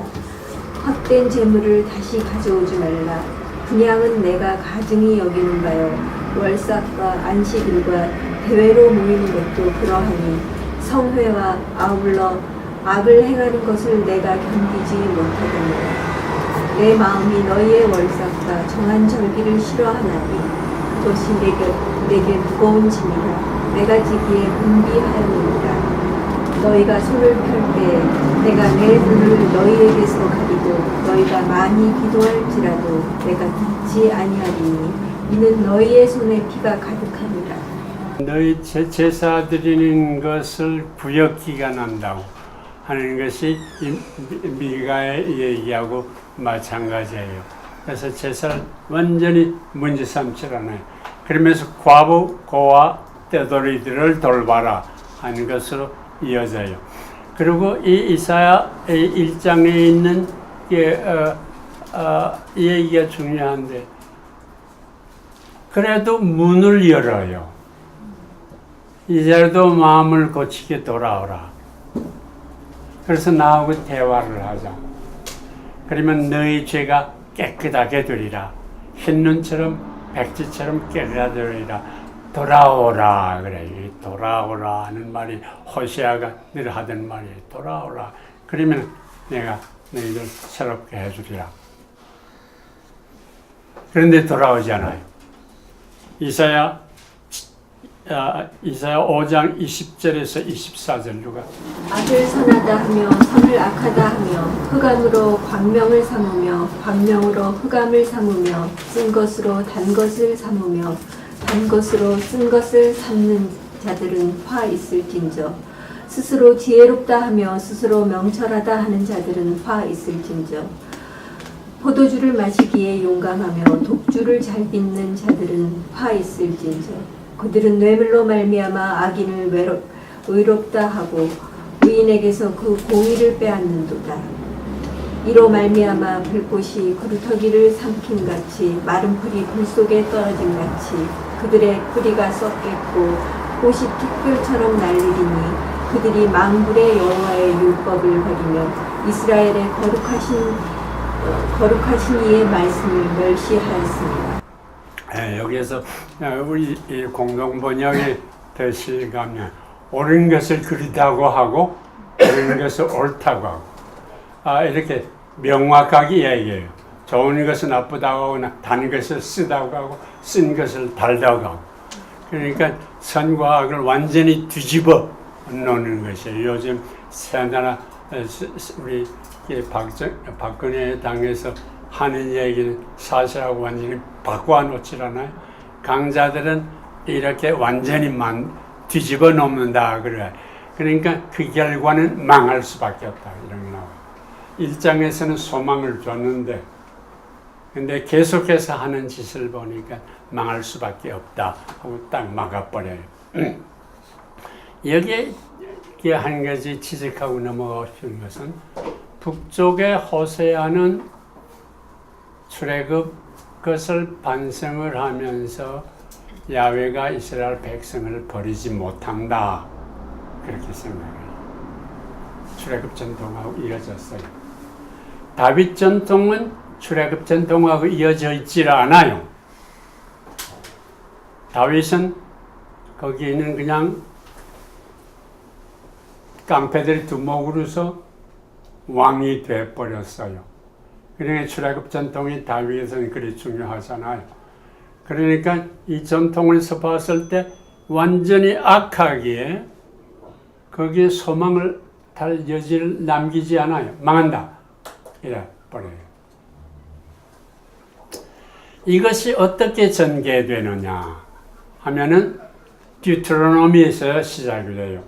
헛된 재물을 다시 가져오지 말라. 분향은 내가 가증히 여기는 바요. 월삭과 안식일과 대회로 모이는 것도 그러하니 성회와 아울러 악을 행하는 것을 내가 견디지 못하겠노라. 내 마음이 너희의 월삭과 정한 절기를 싫어하나니 그것이 내게 무거운 짐이라. 내가 지기에 분비하였느니라. 너희가 손을 펼 때에 내가 내 눈을 너희에게서 가리고 너희가 많이 기도할지라도 내가 듣지 아니하리니 이는 너희의 손에 피가 가득하니라. 너희 제사 드리는 것을 구역기가 난다고 하는 것이 미가의 얘기하고 마찬가지예요. 그래서 제사를 완전히 문제 삼지 않아요. 그러면서 과부, 고아, 떼돌이들을 돌봐라 하는 것으로 이어져요. 그리고 이 이사야 1장에 있는 이 얘기가 중요한데, 그래도 문을 열어요. 이제라도 마음을 고치게 돌아오라. 그래서 나하고 대화를 하자. 그러면 너희 죄가 깨끗하게 되리라. 흰눈처럼 백지처럼 깨끗하게 돌아오라. 그래. 돌아오라 하는 말이 호시아가 늘 하던 말이에요. 돌아오라. 그러면 내가 너희들 새롭게 해주리라. 그런데 돌아오지 않아요. 이사야 5장 20절에서 24절 누가? 악을 선하다 하며 선을 악하다 하며 흑암으로 광명을 삼으며 광명으로 흑암을 삼으며 쓴 것으로 단 것을 삼으며 단 것으로 쓴 것을 삼는 자들은 화 있을진저. 스스로 지혜롭다 하며 스스로 명철하다 하는 자들은 화 있을진저. 포도주를 마시기에 용감하며 독주를 잘 빚는 자들은 화 있을진저. 그들은 뇌물로 말미암아 악인을 의롭다 하고 의인에게서 그 공의를 빼앗는도다. 이로 말미암아 불꽃이 구루터기를 삼킴같이 마른 풀이 불 속에 떨어짐같이 그들의 뿌리가 썩겠고 꽃이 툭불처럼 날리리니 그들이 망불의 여호와의 율법을 버리며 이스라엘의 거룩하신 이의 말씀을 멸시하였습니다. 여기에서 우리 공동 번역의 더 실감이 옳은 것을 그리다고 하고 옳은 것을 옳다고 하고 이렇게 명확하게 얘기해요. 좋은 것은 나쁘다고 하고 단 것을 쓰다고 하고 쓴 것을 달다고 하고, 그러니까 선과 악을 완전히 뒤집어 놓는 것이에요. 요즘 새나라 우리 박근혜 당에서 하는 얘기는 사실하고 완전히 바꿔 놓지않아요. 강자들은 이렇게 완전히 뒤집어 놓는다 그래. 그러니까 그 결과는 망할 수밖에 없다 이런 게 나와요. 1장에서는 소망을 줬는데 근데 계속해서 하는 짓을 보니까 망할 수밖에 없다 하고 딱 막아버려요. 여기에 한 가지 지적하고 넘어가고 싶은 것은 북쪽의 호세아는 출애굽 것을 반성을 하면서 야훼가 이스라엘 백성을 버리지 못한다 그렇게 생각해요. 출애굽 전통하고 이어졌어요. 다윗 전통은 출애굽 전통하고 이어져 있질 않아요. 다윗은 거기에는 그냥 깡패들이 두목으로서 왕이 돼버렸어요. 그러니까 출애굽 전통이 다윗에서는 그리 중요하잖아요. 그러니까 이 전통을 봤을 때 완전히 악하기에 거기에 소망을 달 여지를 남기지 않아요. 망한다. 이래 버려요. 이것이 어떻게 전개되느냐 하면은 디우테로노미에서 시작이 돼요.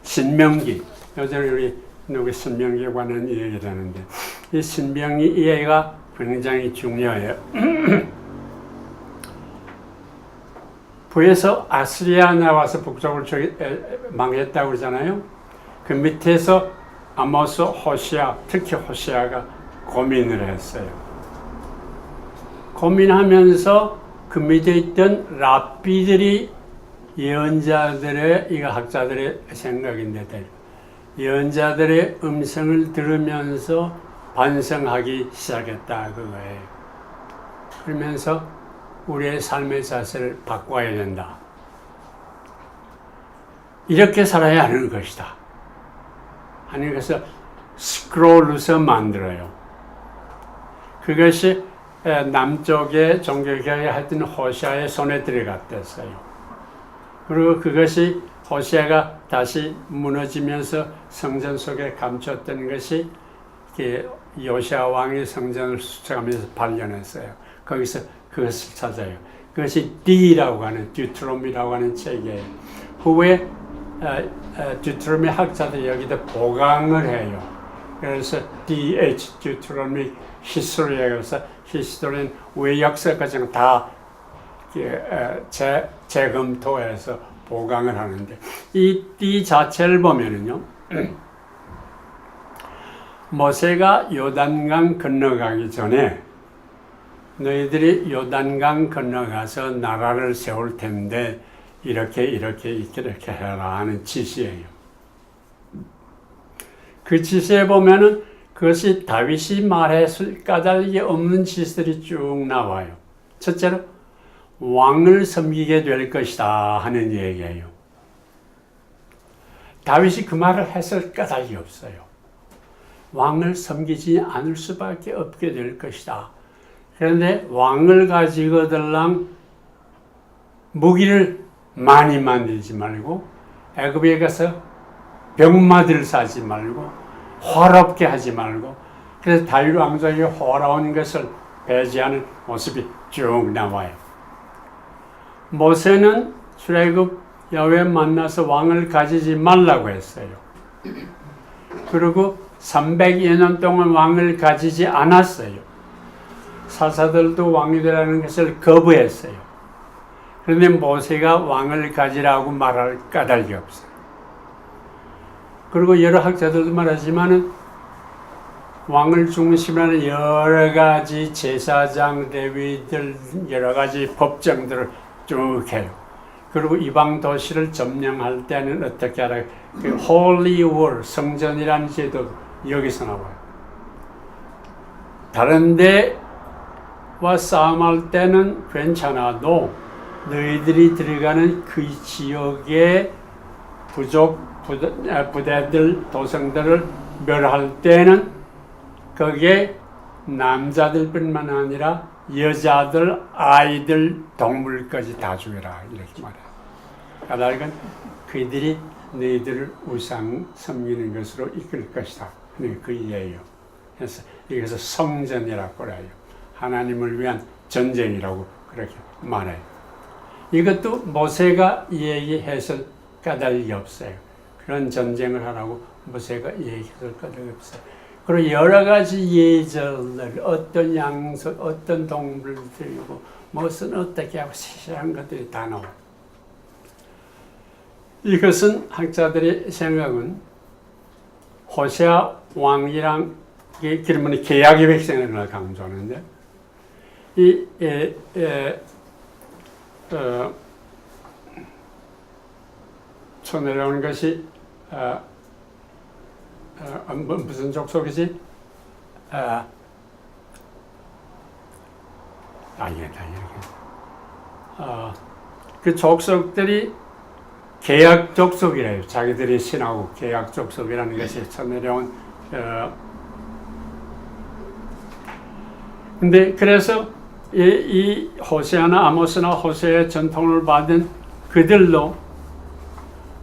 신명기. 요즘 우리 누구 신명기에 관한 얘기를 하는데 이 신명기 이해가 굉장히 중요해요. 부에서 아스리아 나와서 북쪽을 망했다고 그러잖아요. 그 밑에서 아모스, 호시아, 특히 호시아가 고민을 했어요. 고민하면서 그 밑에 있던 랍비들이 예언자들의, 이거 학자들의 생각인데 예언자들의 음성을 들으면서 반성하기 시작했다 그거예요. 그러면서 우리의 삶의 자세를 바꿔야 된다. 이렇게 살아야 하는 것이다. 하는 것을 스크롤로서 만들어요. 그것이 남쪽의 종교개혁에 하여튼 호시아의 손에 들어갔댔어요. 그리고 그것이 호시아가 다시 무너지면서 성전 속에 감췄던 것이 요시아 왕이 성전을 수색하면서 발견했어요. 거기서 그것을 찾아요. 그것이 D라고 하는 듀트로미라고 하는 책이에요. 후에 듀트로미 학자들이 여기다 보강을 해요. 그래서 DH 듀트로미 히스토리에서 히스토리는 외역사 과정 다 재검토해서 보강을 하는데 이 D 자체를 보면은요. 모세가 요단강 건너가기 전에 너희들이 요단강 건너가서 나라를 세울 텐데 이렇게 해라 하는 지시예요. 그 지시에 보면은 그것이 다윗이 말했을 까닭이 없는 지시들이 쭉 나와요. 첫째로 왕을 섬기게 될 것이다 하는 얘기예요. 다윗이 그 말을 했을 까닭이 없어요. 왕을 섬기지 않을 수밖에 없게 될 것이다. 그런데 왕을 가지고들랑 무기를 많이 만들지 말고 애굽에 가서 병마들 사지 말고 화롭게 하지 말고 그래서 다윗 왕족이 호라운 것을 배제하는 모습이 쭉 나와요. 모세는 출애굽 야훼 만나서 왕을 가지지 말라고 했어요. 그리고 300여 년 동안 왕을 가지지 않았어요. 사사들도 왕이 되라는 것을 거부했어요. 그런데 모세가 왕을 가지라고 말할 까닭이 없어요. 그리고 여러 학자들도 말하지만은 왕을 중심으로 하는 여러 가지 제사장, 레위들, 여러 가지 법정들을 쭉 해요. 그리고 이방 도시를 점령할 때는 어떻게 하라? 그 Holy War, 성전이라는 제도 여기서 나와요. 다른 데와 싸움할 때는 괜찮아도 너희들이 들어가는 그 지역의 부대들, 도성들을 멸할 때는 거기에 남자들뿐만 아니라 여자들, 아이들, 동물까지 다 죽여라 이렇게 말해요. 까닭은 그들이 너희들을 우상 섬기는 것으로 이끌 것이다. 그 이해예요. 그래서 이것을 성전이라고 그래요. 하나님을 위한 전쟁이라고 그렇게 말해요. 이것도 모세가 얘기했을 까닭이 없어요. 그런 전쟁을 하라고 모세가 얘기했을 까닭이 없어요. 그리고 여러 가지 예절들, 어떤 양석, 어떤 동물을 들고 무슨 어떻게 하고 세세한 것들이 다 나와요. 이것은 학자들의 생각은 호세아 왕이랑 그러면 계약의 백성을 강조하는데 쳐내려오는 것이 무슨 족속이지? 그 족속들이 계약 족속이래요. 자기들이 신하고 계약 족속이라는 것이 쳐내려온. 근데 그래서 이 호세아나 아모스나 호세아의 전통을 받은 그들도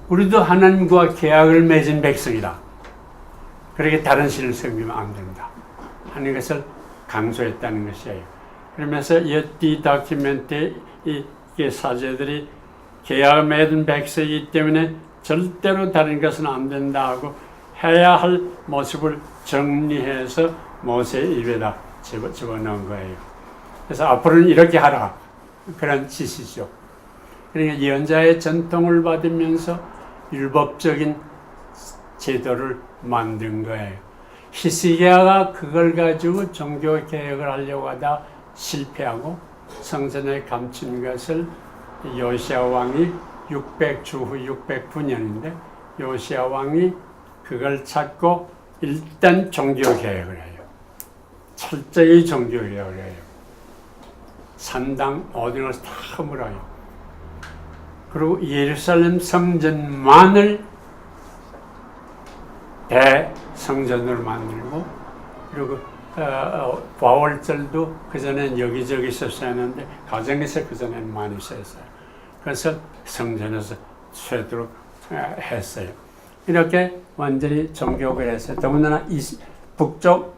우리도 하나님과 계약을 맺은 백성이다. 그렇게 다른 신을 섬기면 안 된다 하는 것을 강조했다는 것이에요. 그러면서 이 다큐멘트의 이 사제들이 계약을 맺은 백성이기 때문에 절대로 다른 것은 안 된다 하고 해야 할 모습을 정리해서 모세 입에다 집어넣은 거예요. 그래서 앞으로는 이렇게 하라 그런 지시죠. 그러니까 예언자의 전통을 받으면서 율법적인 제도를 만든 거예요. 히스기야가 그걸 가지고 종교 개혁을 하려고 하다 실패하고 성전에 감춘 것을 요시야 왕이 주후 609년인데 요시야 왕이 그걸 찾고 일단 종교 개혁을 해요. 철저히 종교개혁을 해요. 산당 모든 것을 다 물어요. 그리고 예루살렘 성전만을 대성전으로 만들고, 그리고 부활절도 그전엔 여기저기 썼었는데 가정에서 그전에는 많이 썼어요. 그래서 성전에서 쇠도록 했어요. 이렇게 완전히 종교를 했어요. 더군다나 북쪽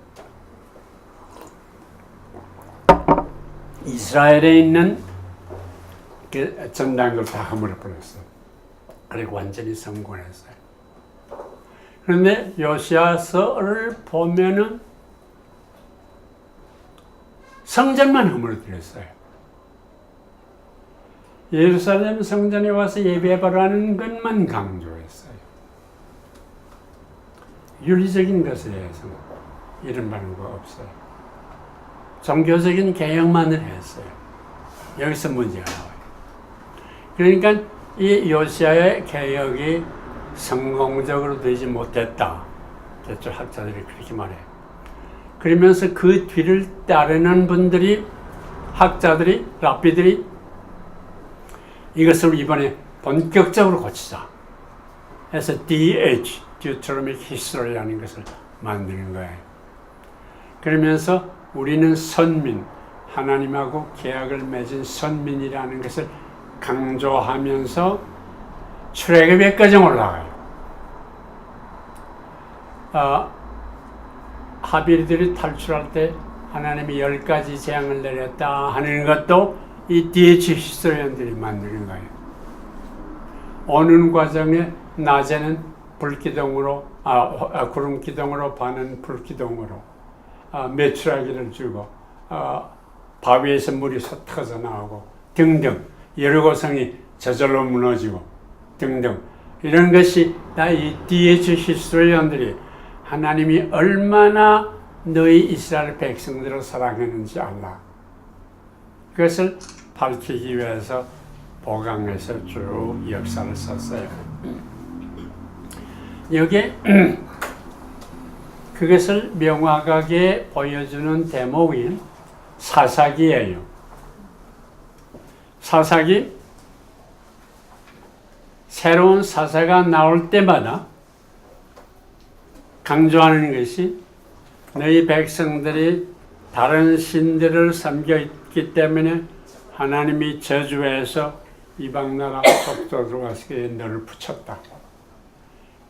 이스라엘에 있는 그 전당을 다 허물어버렸어요. 그리고 완전히 성공했어요. 그런데 요시야서를 보면은 성전만 허물어뜨렸어요. 예루살렘 성전에 와서 예배하라는 것만 강조했어요. 윤리적인 것에 대해서 이런 바가 없어요. 종교적인 개혁만을 했어요. 여기서 문제가 나와요. 그러니까 이 요시야의 개혁이 성공적으로 되지 못했다. 대체 학자들이 그렇게 말해요. 그러면서 그 뒤를 따르는 분들이, 학자들이, 랍비들이 이것을 이번에 본격적으로 고치자 해서 DH, Deuteronomic History라는 것을 만드는 거예요. 그러면서 우리는 선민, 하나님하고 계약을 맺은 선민이라는 것을 강조하면서 출애굽에까지 올라가요. 하빌들이 탈출할 때 하나님이 10가지 재앙을 내렸다 하는 것도 이 DH 히스토리언들이 만드는 거예요. 오는 과정에 낮에는 불기둥으로, 구름기둥으로 반은 불기둥으로 메추라기를 주고 바위에서 물이 솟아서 나오고 등등, 여리고성이 저절로 무너지고 등등, 이런 것이 다 이 DH 히스토리언들이 하나님이 얼마나 너희 이스라엘 백성들을 사랑했는지 알라. 그것을 밝히기 위해서 보강해서 쭉 역사를 썼어요. 여기에 그것을 명확하게 보여주는 대목이 사사기예요. 사사기, 새로운 사사가 나올 때마다 강조하는 것이 너희 백성들이 다른 신들을 섬겼기 때문에 하나님이 저주해서 이방나라 속도 들어가서 너를 붙였다.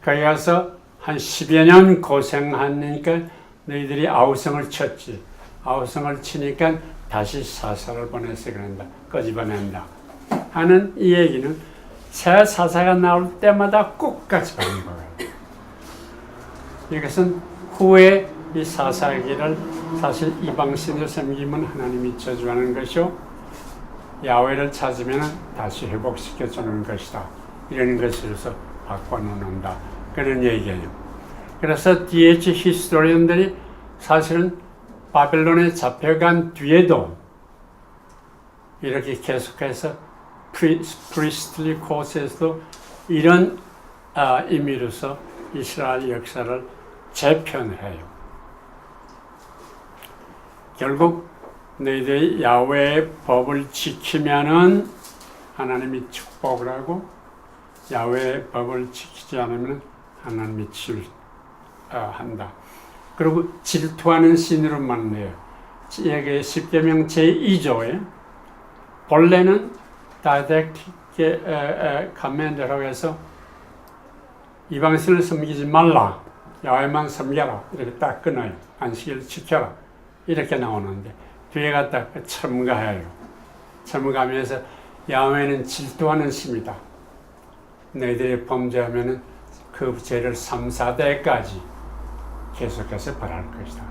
거기 가서 한 10여 년 고생하니까 너희들이 아우성을 쳤지. 아우성을 치니까 다시 사사를 보내서 그런다. 끄집어낸다. 하는 이 얘기는 새 사사가 나올 때마다 끝까지 반복해요. 이것은 후에 이 사사기를 사실 이방신을 섬기면 하나님이 저주하는 것이요, 야훼를 찾으면 다시 회복시켜주는 것이다. 이런 것으로서 바꿔놓는다. 그런 얘기예요. 그래서 DH 히스토리언들이 사실은 바벨론에 잡혀간 뒤에도 이렇게 계속해서 프리스틀리 코스에서도 이런 의미로서 이스라엘 역사를 재편해요. 결국 너희들이 야훼의 법을 지키면은 하나님이 축복을 하고, 야훼의 법을 지키지 않으면 하나님이 한다. 그리고 질투하는 신으로 만나요. 여기 십계명 제2조에 본래는 다이렉트 커맨드라고 해서 이방신을 섬기지 말라, 야훼만 섬겨라, 이렇게 딱 끊어요. 안식일을 지켜라, 이렇게 나오는데 뒤에 갖다 첨가해요. 첨가하면서 야훼는 질투하는 신이다. 너희들이 범죄하면은 그 죄를 3, 4대까지 계속해서 벌할 것이다.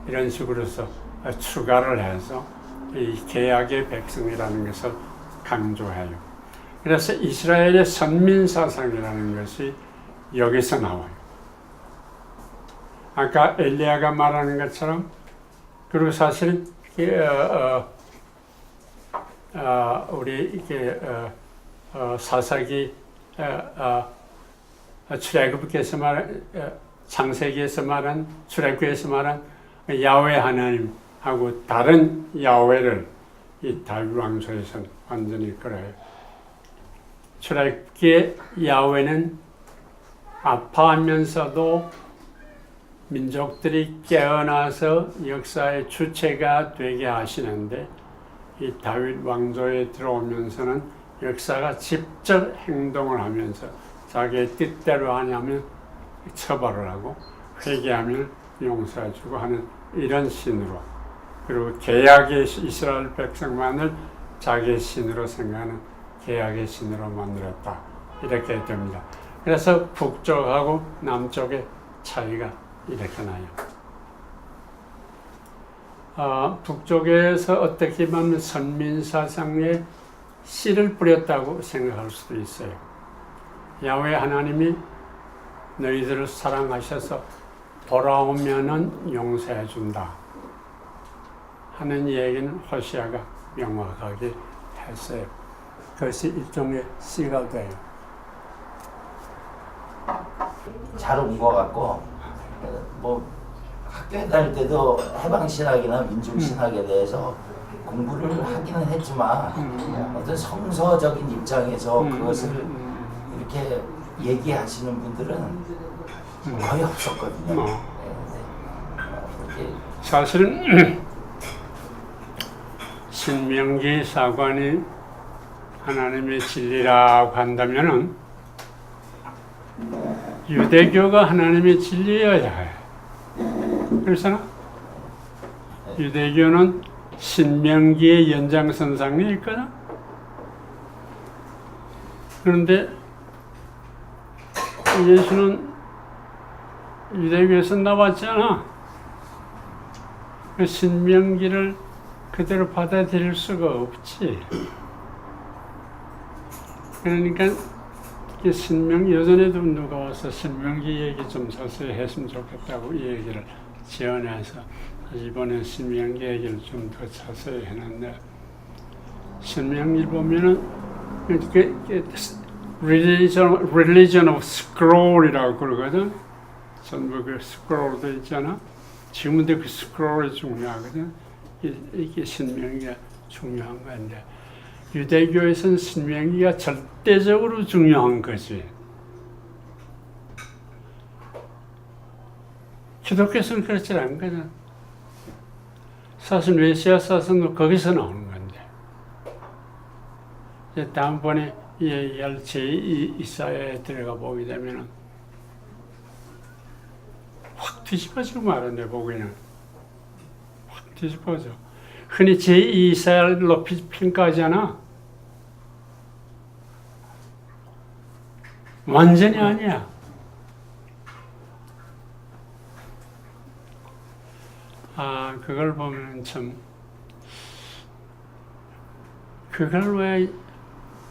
이런 식으로서 추가를 해서 이 계약의 백성이라는 것을 강조해요. 그래서 이스라엘의 선민사상이라는 것이 여기서 나와요. 아까 엘리야가 말하는 것처럼, 그리고 사실은 우리 이게 사사기 출애굽에서 말한, 창세기에서 말한, 출애굽에서 말한 야훼 하나님하고 다른 야훼를 이 다윗 왕조에서는 완전히 그래요. 출애굽기에 야훼는 아파하면서도 민족들이 깨어나서 역사의 주체가 되게 하시는데 이 다윗 왕조에 들어오면서는 역사가 직접 행동을 하면서 자기의 뜻대로 하냐면 처벌을 하고 회개하면 용서해주고 하는 이런 신으로, 그리고 계약의 이스라엘 백성만을 자기의 신으로 생각하는 계약의 신으로 만들었다, 이렇게 됩니다. 그래서 북쪽하고 남쪽의 차이가 이렇게 나요. 북쪽에서 어떻게 보면 선민사상에 씨를 뿌렸다고 생각할 수도 있어요. 야훼 하나님이 너희들을 사랑하셔서 돌아오면은 용서해 준다 하는 얘기는 호시아가 명확하게 했어요. 그것이 일종의 씨가 돼요. 잘 온 것 같고, 뭐 학교에 다닐 때도 해방신학이나 민중신학에 대해서 공부를 하기는 했지만 어떤 성서적인 입장에서 그것을 이렇게 얘기하시는 분들은 거의 없었거든요. 사실은 신명기 사관이 하나님의 진리라고 한다면은 유대교가 하나님의 진리여야 해. 그렇잖아? 유대교는 신명기의 연장선상에 있거든. 그런데 예수는 유대교에서 나왔잖아. 그 신명기를 그대로 받아들일 수가 없지. 그러니까 예전에도 누가 와서 신명기 얘기 좀 자세히 했으면 좋겠다고 이 얘기를 지원해서 이번에 신명기 얘기를 좀 더 자세히 해놨는데, 신명기 보면은 religion of scroll이라고 그러거든. 전부 그 스크롤도 있잖아. 지금도 그 스크롤이 중요하거든. 이게 신명기가 중요한 건데, 유대교에서는 신명기가 절대적으로 중요한 거지. 기독교에서는 그렇지 않거든. 사실 메시아 사선도 거기서 나오는 건데, 이제 다음번에 얘기할 제2 이사야에 들어가 보게 되면은 확 뒤집어지고 말았네. 보기는 확 뒤집어져. 흔히 제2 이사야를 높이 평가하잖아. 완전히 아니야. 그걸 보면 참, 그걸 왜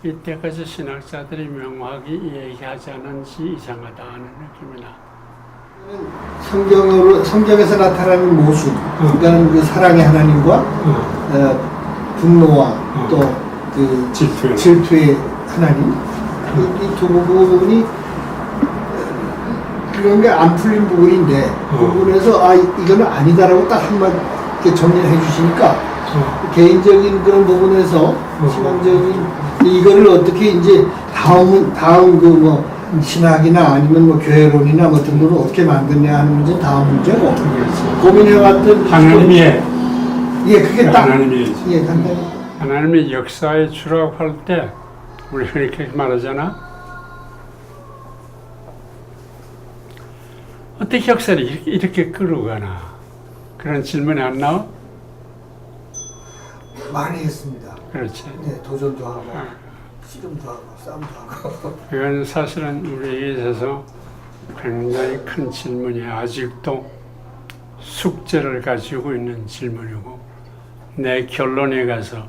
이때까지 신학자들이 명확히 얘기하지 않은지 이상하다 하는 느낌이 나. 성경에서 나타나는 모순, 그러니까 그 사랑의 하나님과 분노와 또 그 질투의 하나님, 이 두 부분이 그런 게 안 풀린 부분인데 그 부분에서 이거는 아니다라고 딱 한마디 정리를 해주시니까 개인적인 그런 부분에서 신앙적인 이거를 어떻게 이제 다음 그 뭐 신학이나 아니면 뭐 교회론이나 뭐 등록을 어떻게 만드냐 하는 문제 다음 문제고 고민해왔던 하나님의 그게 딱 하나님의 간단히 하나님의 역사에 추락할 때 우리 그렇게 말하잖아. 어떻게 역사를 이렇게 끌어가나, 그런 질문이 안 나와? 많이 했습니다. 그렇지. 네, 도전도 하고 씨름도 하고 싸움도 하고. 이건 사실은 우리에게 있어서 굉장히 큰 질문이야. 아직도 숙제를 가지고 있는 질문이고, 내 결론에 가서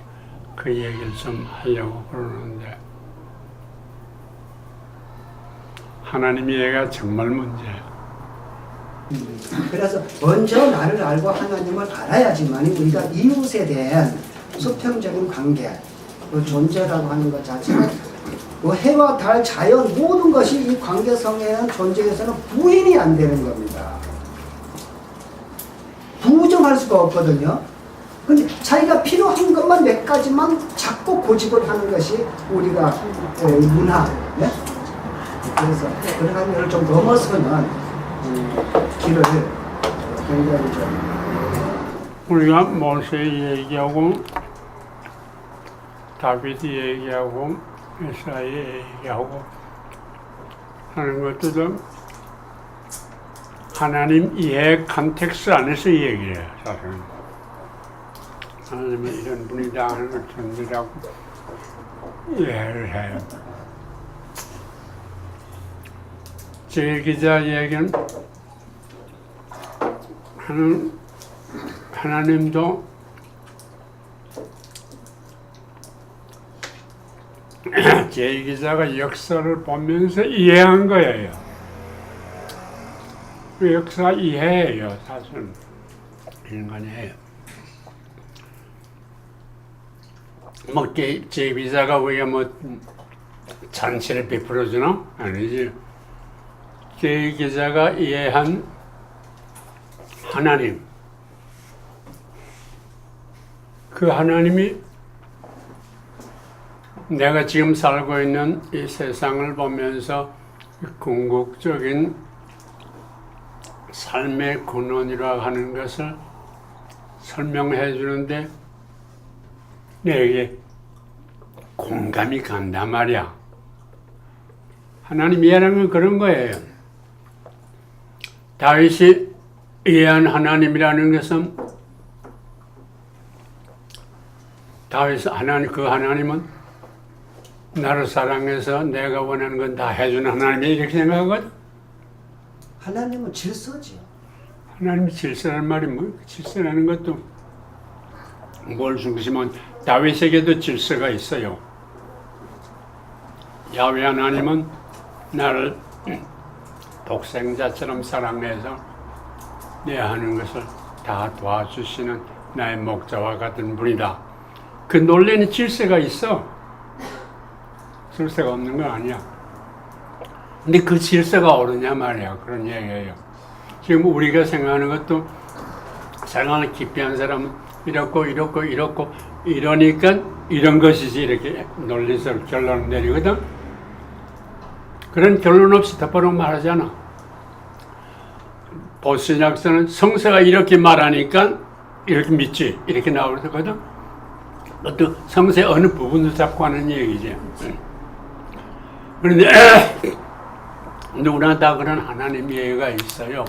그 얘기를 좀 하려고 그러는데, 하나님의 얘가 정말 문제야. 그래서 먼저 나를 알고 하나님을 알아야지만 우리가 이웃에 대한 수평적인 관계, 그 존재라고 하는 것 자체가 뭐 해와 달, 자연 모든 것이 이 관계성에 대한 존재에서는 부인이 안 되는 겁니다. 수용할 수가 없거든요. 근데 자기가 필요한 것만 몇 가지만 자꾸 고집을 하는 것이 우리가 문화. 네? 그래서 그런 거를 좀 넘어서는 길을 굉장히 좀 우리가 모세 얘기하고 다윗 얘기하고 에사야 얘기하고 하는 것도 하나님 이해 컨텍스트 안에서 얘기해요. 사실은 하나님은 이런 분이다 하는 걸 전제라고 이해를 해요. 제 기자 얘기는 하나님도 제 기자가 역사를 보면서 이해한 거예요. 그 역사 이해해요, 사실. 인간이 해요. 뭐, 제 기자가 우리가 뭐, 잔치를 베풀어주나? 아니지. 제 기자가 이해한 하나님. 그 하나님이 내가 지금 살고 있는 이 세상을 보면서 궁극적인 삶의 근원이라고 하는 것을 설명해 주는데 내게 공감이 간단 말이야. 하나님 이해하는 건 그런 거예요. 다윗이 이해한 하나님이라는 것은 그 하나님은 나를 사랑해서 내가 원하는 건 다 해주는 하나님이 이렇게 생각하거든. 하나님은 질서지요. 하나님이 질서라는 말이 뭐 질서라는 것도 뭘 중심은 다윗에게도 질서가 있어요. 야훼 하나님은 나를 독생자처럼 사랑해서 내 하는 것을 다 도와주시는 나의 목자와 같은 분이다. 그 논리는 질서가 있어. 질서가 없는 건 아니야. 근데 그 질서가 옳으냐 말이야. 그런 얘기예요. 지금 우리가 생각하는 것도 생각을 깊이 한 사람은 이렇고 이러니까 이런 것이지 이렇게 논리적 결론을 내리거든. 그런 결론 없이 덮어놓고 말하잖아. 보신약서는 성서가 이렇게 말하니까 이렇게 믿지 이렇게 나오거든. 또 성서의 어느 부분도 잡고 하는 얘기지. 그런데 누구나 다 그런 하나님 이해가 있어요.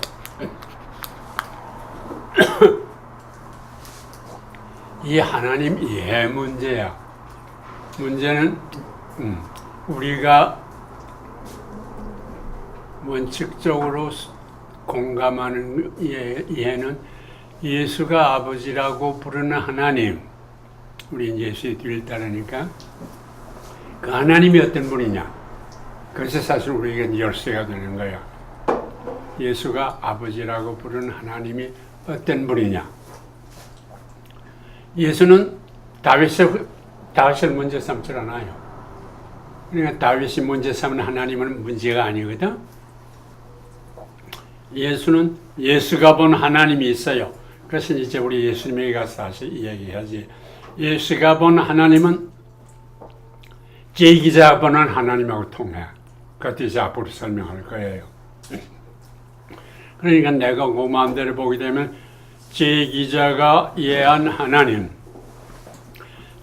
이 하나님 이해 문제야. 문제는 우리가 원칙적으로 공감하는 이해는 예수가 아버지라고 부르는 하나님, 우리 예수의 뒤를 따르니까 그 하나님이 어떤 분이냐, 그래서 사실 우리에게 열쇠가 되는 거야. 예수가 아버지라고 부르는 하나님이 어떤 분이냐. 예수는 다윗을 문제 삼지 않아요. 그러니까 다윗이 문제 삼는 하나님은 문제가 아니거든. 예수는 예수가 본 하나님이 있어요. 그래서 이제 우리 예수님에게 가서 다시 이야기하지. 예수가 본 하나님은 제2기자가 보는 하나님하고 통해. 그것도 이제 앞으로 설명할 거예요. 그러니까 내가 그 마음대로 보게 되면 제2기자가 이해한 하나님,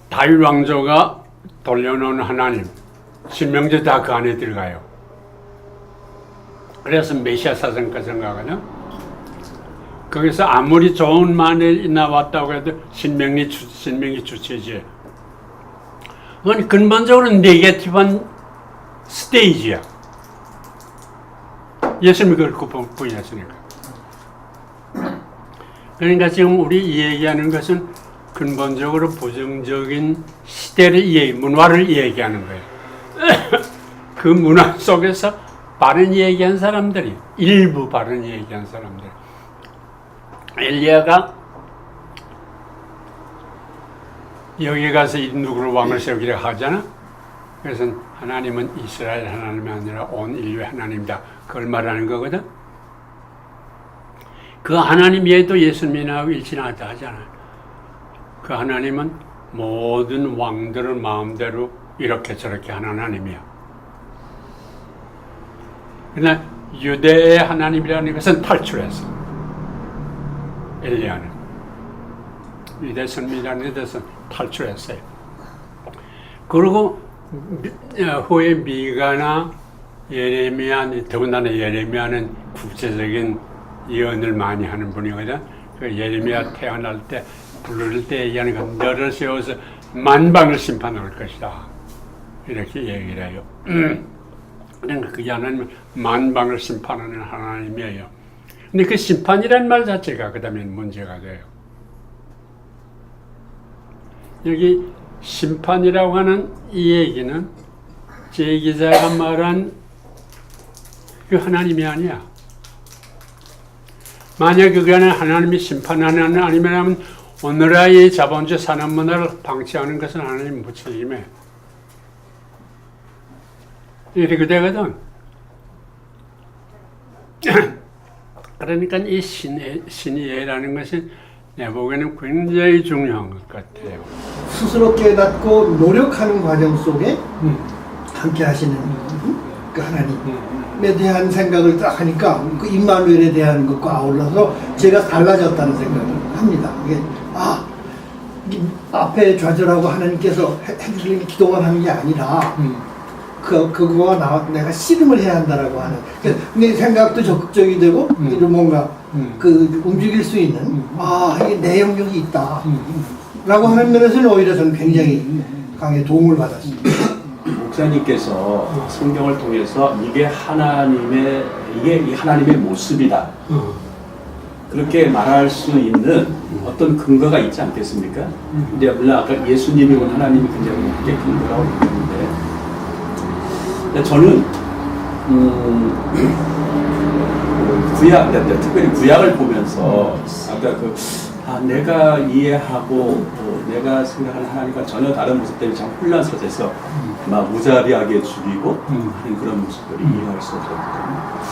다윗 왕조가 돌려놓은 하나님, 신명제 다 그 안에 들어가요. 그래서 메시아 사상과 생각하거든. 거기서 아무리 좋은 말이 나왔다고 해도 신명이 주체지. 그건 근본적으로 네게티브한 스테이지야. 예수님이 그걸 부인했으니까. 그러니까 지금 우리 얘기하는 것은 근본적으로 부정적인 시대를 문화를 얘기하는 거예요. 그 문화 속에서 바른 얘기한 사람들이, 일부 바른 얘기한 사람들. 엘리야가 여기 가서 누구를 왕을 세우기로 하잖아. 그래서 하나님은 이스라엘 하나님이 아니라 온 인류의 하나님이다. 그걸 말하는 거거든. 그 하나님 외에도 예수님하고 일치하다 하잖아요. 그 하나님은 모든 왕들을 마음대로 이렇게 저렇게 하는 하나님이야. 그러나 유대의 하나님이라는 것은 탈출했어. 엘리야는 유대 선민이라는 데서 탈출했어요. 그리고 후에 미가나 예레미야, 더군다나 예레미야는 국제적인 예언을 많이 하는 분이거든. 그 예레미야 태어날 때 부를 때 얘기하는 건 너를 세워서 만방을 심판할 것이다. 이렇게 얘기를 해요. 그러니까 그 하나님은 만방을 심판하는 하나님이에요. 근데 그 심판이라는 말 자체가 그 다음에 문제가 돼요. 여기 심판이라고 하는 이 얘기는 제 기자가 말한 그 하나님이 아니야. 만약 그거는 하나님이 심판하는 하나님이라면 오늘의 자본주의 산업 문화를 방치하는 것은 하나님 무책임해. 이렇게 되거든. 그러니까 이 신의라는 것이 내 보기에는 굉장히 중요한 것 같아요. 스스로 깨닫고 노력하는 과정 속에 함께 하시는 그 하나님에 대한 생각을 딱 하니까 그 임마누엘에 대한 것과 아울러서 제가 달라졌다는 생각을 합니다. 이게 이 앞에 좌절하고 하나님께서 해주시는 기도만 하는 게 아니라 그거와 내가 씨름을 해야 한다라고 하는 내 생각도 적극적이 되고 뭔가 그 움직일 수 있는 이게 내 영역이 있다 라고 하는 면에서는 오히려 저는 굉장히 강하게 도움을 받았습니다. 목사님께서 성경을 통해서 이게 이 하나님의 모습이다 그렇게 말할 수 있는 어떤 근거가 있지 않겠습니까? 근데 물론 아까 예수님이 온 하나님이 굉장히 크게 근거라고 했는데 저는 구약, 특별히 구약을 보면서 아까 내가 이해하고 내가 생각하는 하나님과 전혀 다른 모습 때문에 참 혼란스러워서 막 무자비하게 죽이고 하는 그런 모습들을 이해할 수 없었거든요.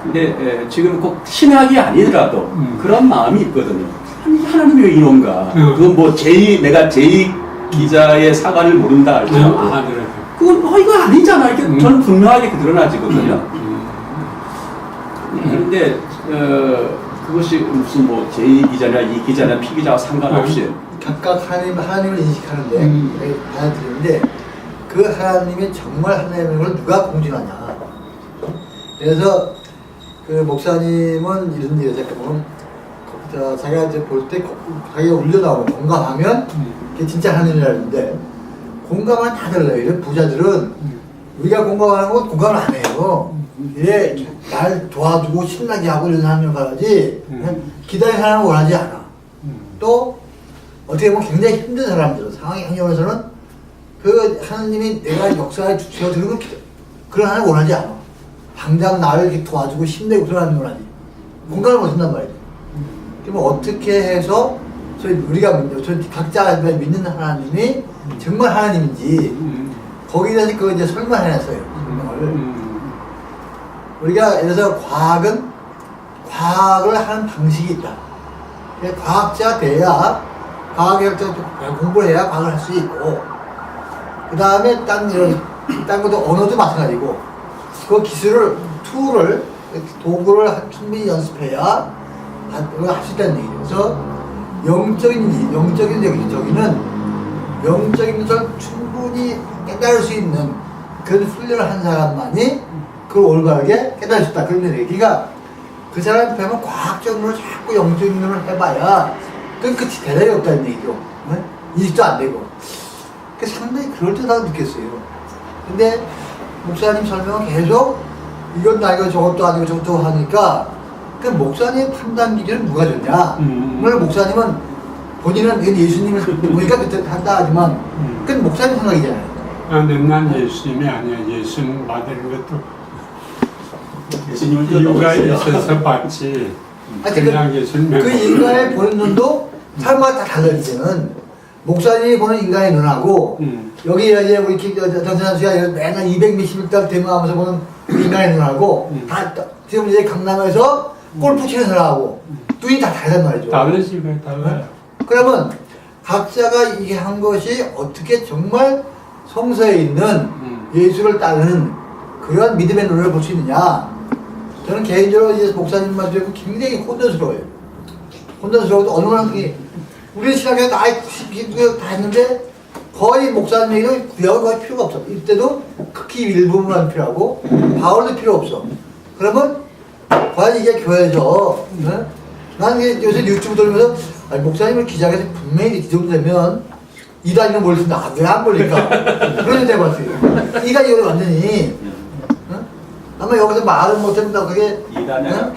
근데 지금 꼭 신학이 아니더라도 그런 마음이 있거든요. 하나님이 왜 이런가? 그건 뭐 내가 기자의 사과를 모른다 할지라도 그건 이거 아니잖아. 이게 저는 분명하게 드러나지거든요. 그런데 그것이 무슨 뭐 제2기자나 2기자나 P기자와 상관없이 각각 하나님을 인식하는데 받아들이는데 그 하나님이 정말 하나님인 걸 누가 공증하냐. 그래서 그 목사님은 이런 일을 보면 자기가 이제 볼 때 자기가 울려나오고 공감하면 그게 진짜 하나님이라는데 공감은 다 달라요. 부자들은 우리가 공감하는 건 공감을 안 해요. 이래 날 도와주고 신나게 하고 이런 사람을 바라지 기다리는 사람을 원하지 않아. 또 어떻게 보면 굉장히 힘든 사람들은 상황이 환경에서는 그 하나님이 내가 역사에 주체가 되는 그런 하나님을 원하지 않아. 당장 나를 이렇게 도와주고 힘내고 그런 하나님을 원하지. 공감을 못한단 말이지. 그러면 어떻게 해서 우리가 각자 믿는 하나님이 정말 하나님인지 거기에 대해서 그거 이제 설명해놨어요. 우리가 예를 들어서 과학을 하는 방식이 있다. 과학자 돼야 과학을 공부를 해야 과학을 할 수 있고 그 다음에 딴 것도 언어도 마찬가지고 그 기술을 도구를 충분히 연습해야 그걸 할 수 있다는 얘기죠. 그래서 영적인 것을 충분히 깨달을 수 있는 그런 훈련을 한 사람만이 그걸 올바르게 깨달을 수 있다. 그런 얘기가 그 사람이 보면 과학적으로 자꾸 영적인 눈을 해봐야 그건 끝이 대단히 없다는 얘기죠. 네? 인식도 안 되고. 그래서 상당히 그럴듯하다고 느꼈어요. 근데 목사님 설명은 계속 이건 아니고 저것도 아니고 저것도 하니까 그 목사님의 판단 기준은 누가 줬냐? 물론 목사님은 본인은 예수님을 보니까 그때 한다 하지만 그건 목사님 생각이잖아요. 난 예수님이 아니야. 예수님 받은 것도 예수님을 이유가 있어서 받지. 그냥 예수님 그 인간의 보는 눈도 사람마다 다 달라요. 이제는 목사님이 보는 인간의 눈하고 여기 이제 우리 정선환 씨가 맨날 200몇십 달 대모하면서 보는 그 인간의 눈하고 다 지금 이제 강남에서 골프 치는 사람하고 눈이 다 다르단 말이죠. 다르지, 그 달라요. 그러면 각자가 이게 한 것이 어떻게 정말 성서에 있는 예수를 따르는 그러한 믿음의 눈을 볼 수 있느냐. 저는 개인적으로 이제 목사님만 듣고 굉장히 혼돈스러워요. 혼돈스러워도 어느 날 우리 신학교 다 했는데 거의 목사님 얘기는 구약은 거의 필요가 없어. 이때도 극히 일부분만 필요하고 바울도 필요 없어. 그러면 과연 이게 교회죠. 네? 나는 요새 유튜브 돌면서 아니, 목사님을 기자에서 분명히 이 정도 되면 이단이는 몰린다. 왜 안 몰릴까? 그런 생각이 봤어요. 이단이 여기 완전히 아마 여기서 말은 못한다. 그게 이단이 아니라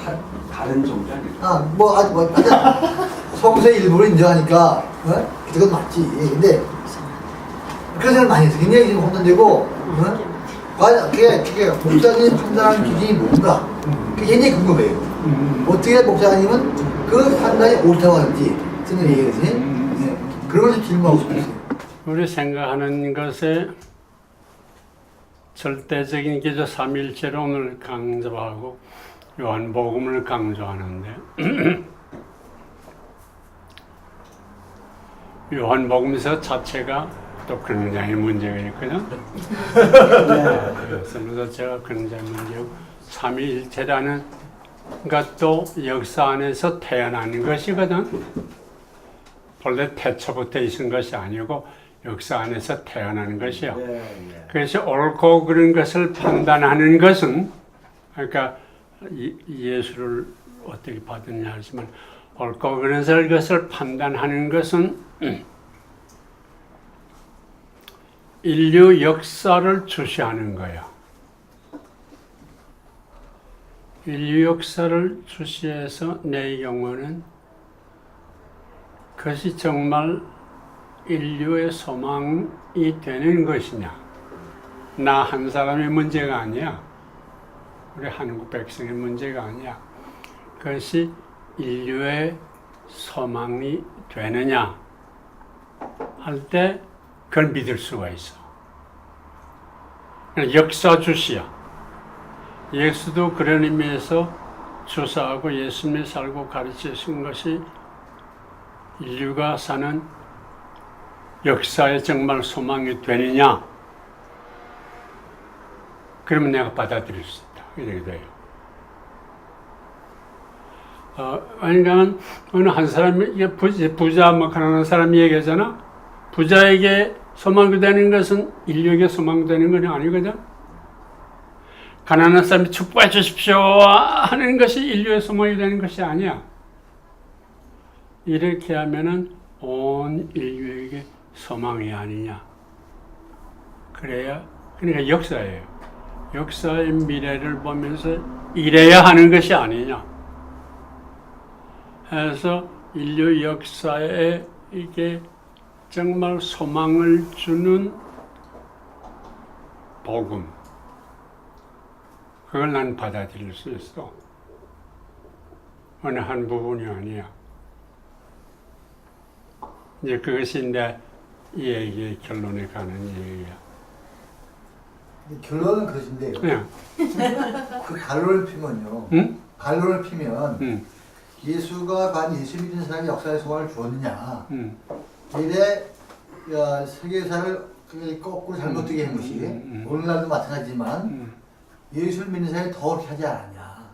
다른 종교 아니에요? 성서의 일부를 인정하니까 그건 맞지. 근데 그런 생각을 많이 했어. 굉장히 지금 혼돈되고 과연 그게 목사님이 판단하는 기준이 뭔가 그게 굉장히 궁금해요. 어떻게 목사님은 그 판단이 옳다고 하는지 쓰는 얘기지. 네. 그런 걸 질문하고 싶었어요. 우리 생각하는 것에 절대적인 기조 삼일체를 오늘 강조하고 요한복음을 강조하는데 요한복음서 자체가 또 굉장히 문제가 있거든. 그래서 자체가 굉장히 문제고 삼위일체라는 것도 역사 안에서 태어나는 것이거든. 원래 태초부터 있은 것이 아니고 역사 안에서 태어나는 것이요. 그래서 옳고 그른 것을 판단하는 것은 그러니까 예수를 어떻게 받았냐 하지만 옳고 그른 것을 판단하는 것은 인류 역사를 주시하는 거예요. 인류 역사를 주시해서 내 경우는 그것이 정말 인류의 소망이 되는 것이냐. 나 한 사람의 문제가 아니야. 우리 한국 백성의 문제가 아니야. 그것이 인류의 소망이 되느냐 할 때 그걸 믿을 수가 있어. 역사 주시야. 예수도 그런 의미에서 주사하고 예수님이 살고 가르치신 것이 인류가 사는 역사에 정말 소망이 되느냐? 그러면 내가 받아들일 수 있다. 이렇게 돼요. 왜냐하면 어느 한 사람이 부자 뭐 가난한 사람이 얘기하잖아. 부자에게 소망이 되는 것은 인류에게 소망이 되는 건 아니거든. 가난한 사람이 축복해 주십시오 하는 것이 인류의 소망이 되는 것이 아니야. 이렇게 하면은 온 인류에게 소망이 아니냐. 그래야 그러니까 역사예요. 역사의 미래를 보면서 이래야 하는 것이 아니냐. 해서 인류 역사에 이게 정말 소망을 주는 복음. 그걸 난 받아들일 수 있어. 어느 한 부분이 아니야. 이제 그것이 이제 이 얘기의 결론에 가는 얘기야. 결론은 그것인데 네. 그 반론을 피면요. 응? 반론을 피면 응. 예수가 과연 예수 믿는 사람이 역사에 소망을 주었느냐. 응. 이래 세계사를 거꾸로 잘못되게 한 것이 오늘날도 마찬가지지만 예수를 믿는 사람이 더 그렇게 하지 않았냐.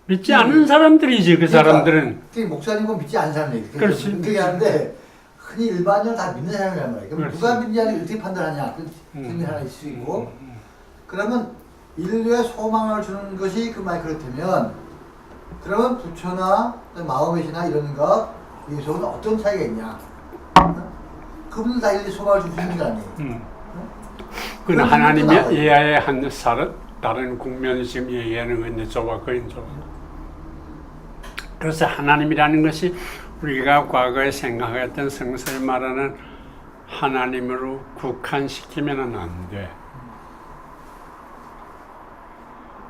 믿지 않는 사람들이지 그 사람들은. 그러니까 목사님은 믿지 않는 사람이에요. 그렇지. 그렇게 하는데 흔히 일반적으로 다 믿는 사람이란 말이에요. 그럼 그렇지. 누가 믿느냐를 어떻게 판단하냐. 그 질문이 하나 있을 수 있고 그러면 인류에 소망을 주는 것이 그 말 그렇다면 그러면 부처나 마호메시나 이런 거 예수는 어떤 차이가 있냐. 그분들 다 인류에 소망을 주는 게 아니에요. 그건 하나님의 예하의 한 다른 국면이 지금 얘기하는 건데 좁아 그인 좁아. 그래서 하나님이라는 것이 우리가 과거에 생각했던 성서에 말하는 하나님으로 국한시키면 안 돼.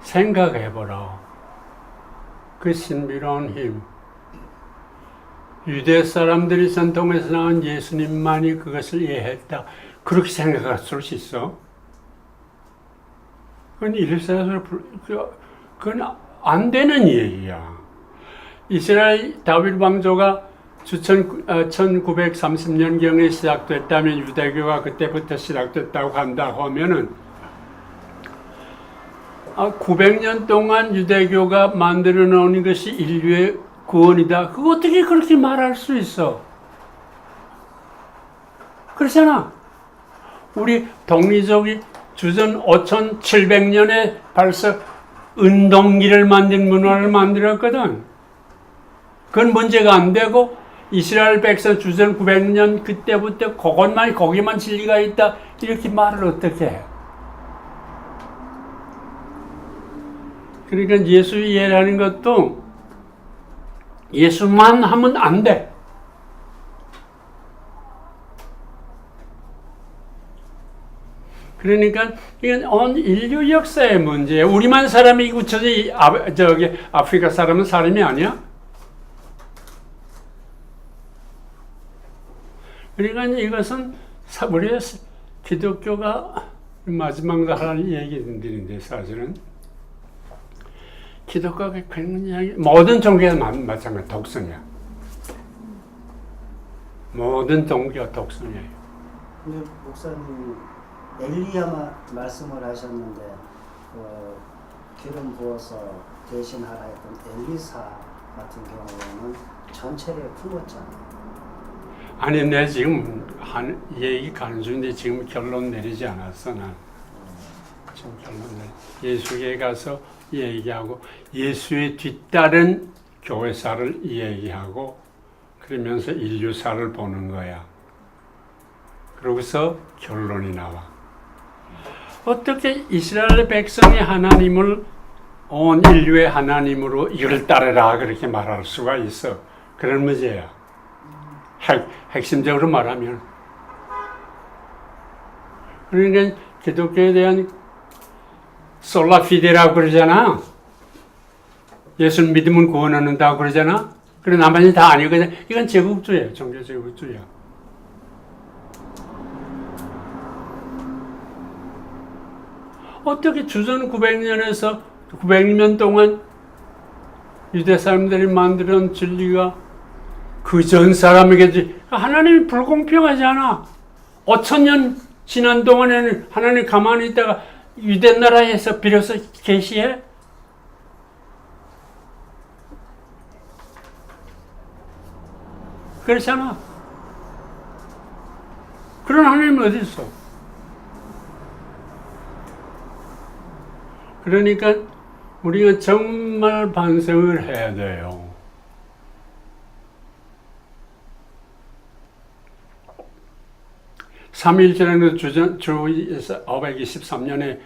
생각해보라. 그 신비로운 힘. 유대 사람들이 전통에서 나온 예수님만이 그것을 이해했다. 그렇게 생각할 수 있어? 그건 그건 안 되는 얘기야. 이스라엘 다윗 왕조가 1930년경에 시작됐다면 유대교가 그때부터 시작됐다고 한다고 하면은 900년 동안 유대교가 만들어 놓은 것이 인류의 구원이다. 그거 어떻게 그렇게 말할 수 있어? 그렇잖아. 우리 동리족이 주전 5700년에 벌써 은동기를 만든 문화를 만들었거든. 그건 문제가 안 되고 이스라엘 백성 주전 900년 그때부터 거기만 진리가 있다 이렇게 말을 어떻게 해? 그러니까 예수 이해라는 것도 예수만 하면 안 돼. 그러니까 이건 온 인류 역사의 문제예요. 우리만 사람이고 저기 아프리카 사람은 사람이 아니야? 그러니까 이것은 우리 기독교가 마지막으로 할 얘기들인데 사실은 기독교가 그런 이야기 모든 종교가 마찬가지 독성이야. 모든 종교가 독성이에요. 근데 목사님 엘리야 말씀을 하셨는데 기름 부어서 대신하라 했던 엘리사 같은 경우는 전체를 품었잖아요. 아니 내 지금 얘기 가는 중인데 지금 결론 내리지 않았어 난. 지금 결론 예수께 가서 얘기하고 예수의 뒤따른 교회사를 얘기하고 그러면서 인류사를 보는 거야. 그러고서 결론이 나와. 어떻게 이스라엘 백성이 하나님을 온 인류의 하나님으로 이를 따르라 그렇게 말할 수가 있어. 그런 문제야. 핵심적으로 말하면. 그러니까 기독교에 대한 솔라피데라고 그러잖아. 예수를 믿으면 구원받는다고 그러잖아. 그래 나머지는 다 아니거든. 이건 제국주의야. 종교 제국주의야. 어떻게 주전 900년에서 900년 동안 유대 사람들이 만들어온 진리가 그 전 사람에게 하나님이 불공평하지 않아. 5000년 지난 동안에는 하나님 가만히 있다가 유대 나라에서 비로소 계시해? 그렇잖아. 그런 하나님은 어디 있어? 그러니까 우리가 정말 반성을 해야 돼요. 삼위일체라는 주에서 523년에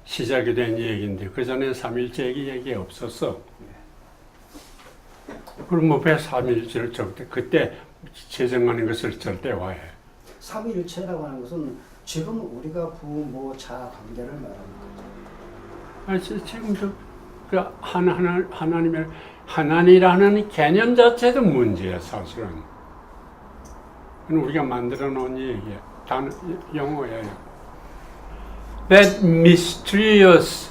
시작이 된 얘기인데 그 전에 삼위일체 얘기 없었어. 그럼 뭐 왜 삼위일체를 그때 제정하는 것을 절대화해? 삼위일체라고 하는 것은 지금 우리가 부모자 관계를 말하는 거죠. 지금도 그 하나님의 하나님이라는 개념 자체도 문제야 사실은. 우리가 만들어 놓은 얘기야. 영어예요. That mysterious,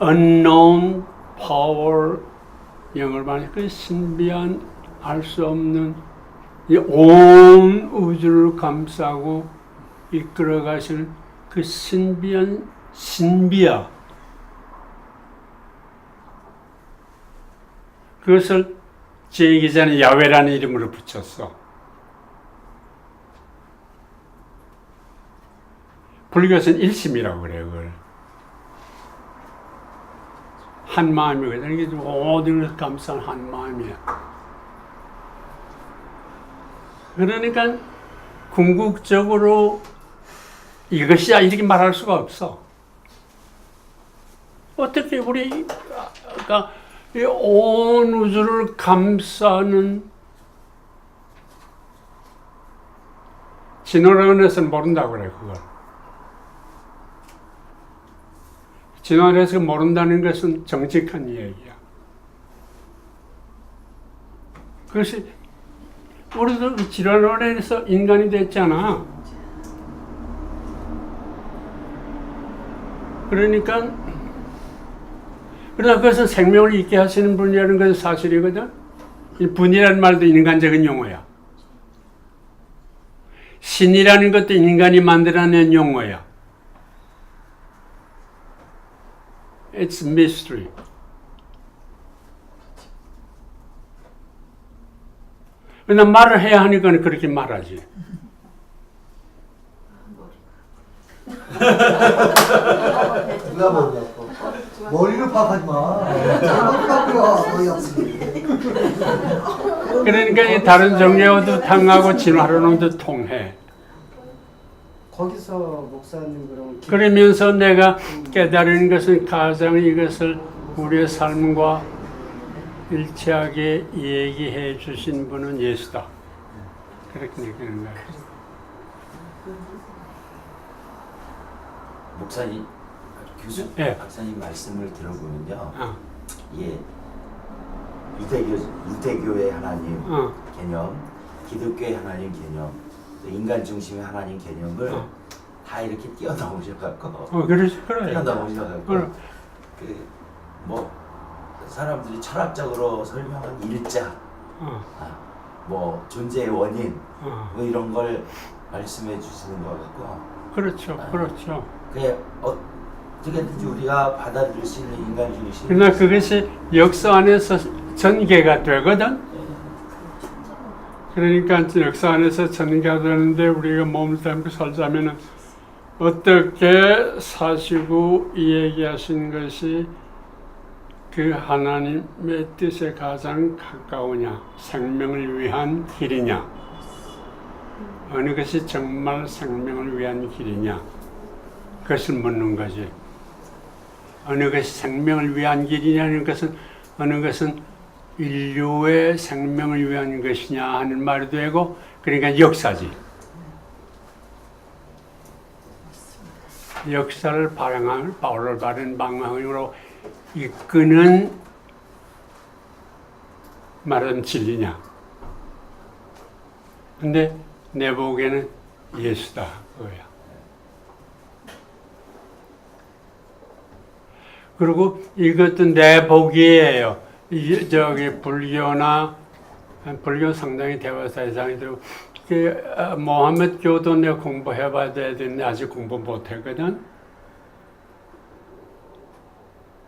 unknown power, 영어로 말하면 그 신비한, 알 수 없는 이 온 우주를 감싸고 이끌어 가시는 그 신비한 신비야. 그것을 제2기자는 야훼라는 이름으로 붙였어. 불교에서는 일심이라고 그래요, 그걸. 한 마음이거든. 이게 모든 것을 감싼 한 마음이야. 그러니까 궁극적으로 이것이야 이렇게 말할 수가 없어. 어떻게 우리가 이 온 우주를 감싸는 진화론에서는 모른다고 그래, 그걸. 진화론에서 모른다는 것은 정직한 얘기야. 그것이 우리도 진화론에서 인간이 됐잖아. 그러니까 그러나 그것은 생명을 있게 하시는 분이라는 것은 사실이거든. 이 분이라는 말도 인간적인 용어야. 신이라는 것도 인간이 만들어낸 용어야. It's mystery. 그러나 말을 해야 하니까 그렇게 말하지. 누가 모르냐고. 머리를 파악하지 마. 머리 파악이야. 머리 없으니. 그러니까 이 다른 종교도 당하고 진화론도 통해. 거기서 목사님 그럼 그러면서 내가 깨달은 것은 가장 이것을 우리의 삶과 일치하게 얘기해 주신 분은 예수다. 그렇게 느끼는 거야. 목사님, 교수, 예. 박사님 말씀을 들어보면요, 어. 예, 유대교의 하나님 개념, 기독교의 하나님 개념, 또 인간 중심의 하나님 개념을 다 이렇게 뛰어넘으셔갖고, 그렇지, 그래. 뛰어넘으셔갖고, 그래. 뭐 사람들이 철학적으로 설명한 일자, 뭐 존재의 원인, 뭐 이런 걸 말씀해 주시는 것 같고, 그렇죠, 그렇죠. 그게 어떻게든지 우리가 받아들일 수 있는 인간 중심. 그러나 그것이 역사 안에서 전개가 되거든. 그러니까 역사 안에서 전개가 되는데 우리가 몸을 담고 살자면은 어떻게 사시고 얘기하신 것이 그 하나님의 뜻에 가장 가까우냐, 생명을 위한 길이냐, 어느 것이 정말 생명을 위한 길이냐, 그것을 묻는 거지. 어느 것이 생명을 위한 길이냐는 것은 어느 것은 인류의 생명을 위한 것이냐 하는 말이 되고, 그러니까 역사지. 역사를 바울을 바른 방향으로 이끄는 말은 진리냐. 근데 내 보기에는 예수다 그거야. 그리고 이것도 내 보기예요. 저기 불교나 불교 상당히 대화사 이상이 되고 모하메드교도 내가 공부해봐야 되는데 아직 공부 못했거든.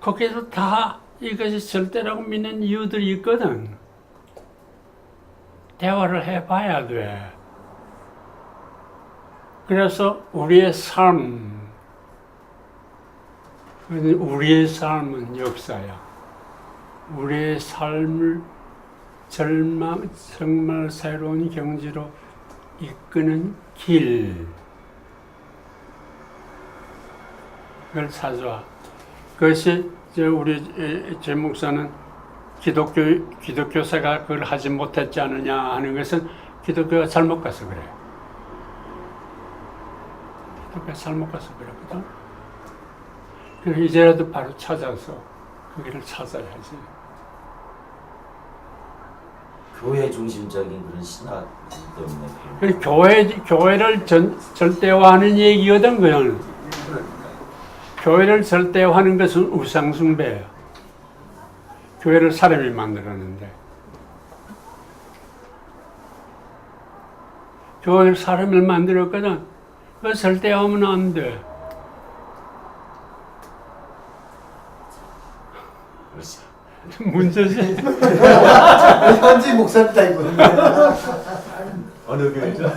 거기서 다 이것이 절대라고 믿는 이유들이 있거든. 대화를 해봐야 돼. 그래서 우리의 삶은 역사야. 우리의 삶을 정말 새로운 경지로 이끄는 길. 그걸 찾아와. 그것이 우리 제 목사는 기독교사가 그걸 하지 못했지 않느냐 하는 것은 기독교가 잘못 가서 그래. 기독교가 잘못 가서 그랬거든. 그래서 이제라도 바로 찾아서 그 길을 찾아야지. 교회 중심적인 그런 신학 때문에. 교회를 절대화하는 얘기거든, 그냥. 교회를 절대화하는 것은 우상숭배예요. 교회를 사람이 만들었는데. 교회를 사람을 만들었거든. 그거 절대화하면 안 돼. 문제지. 현지 목사입니다 이분. 어느 교회죠?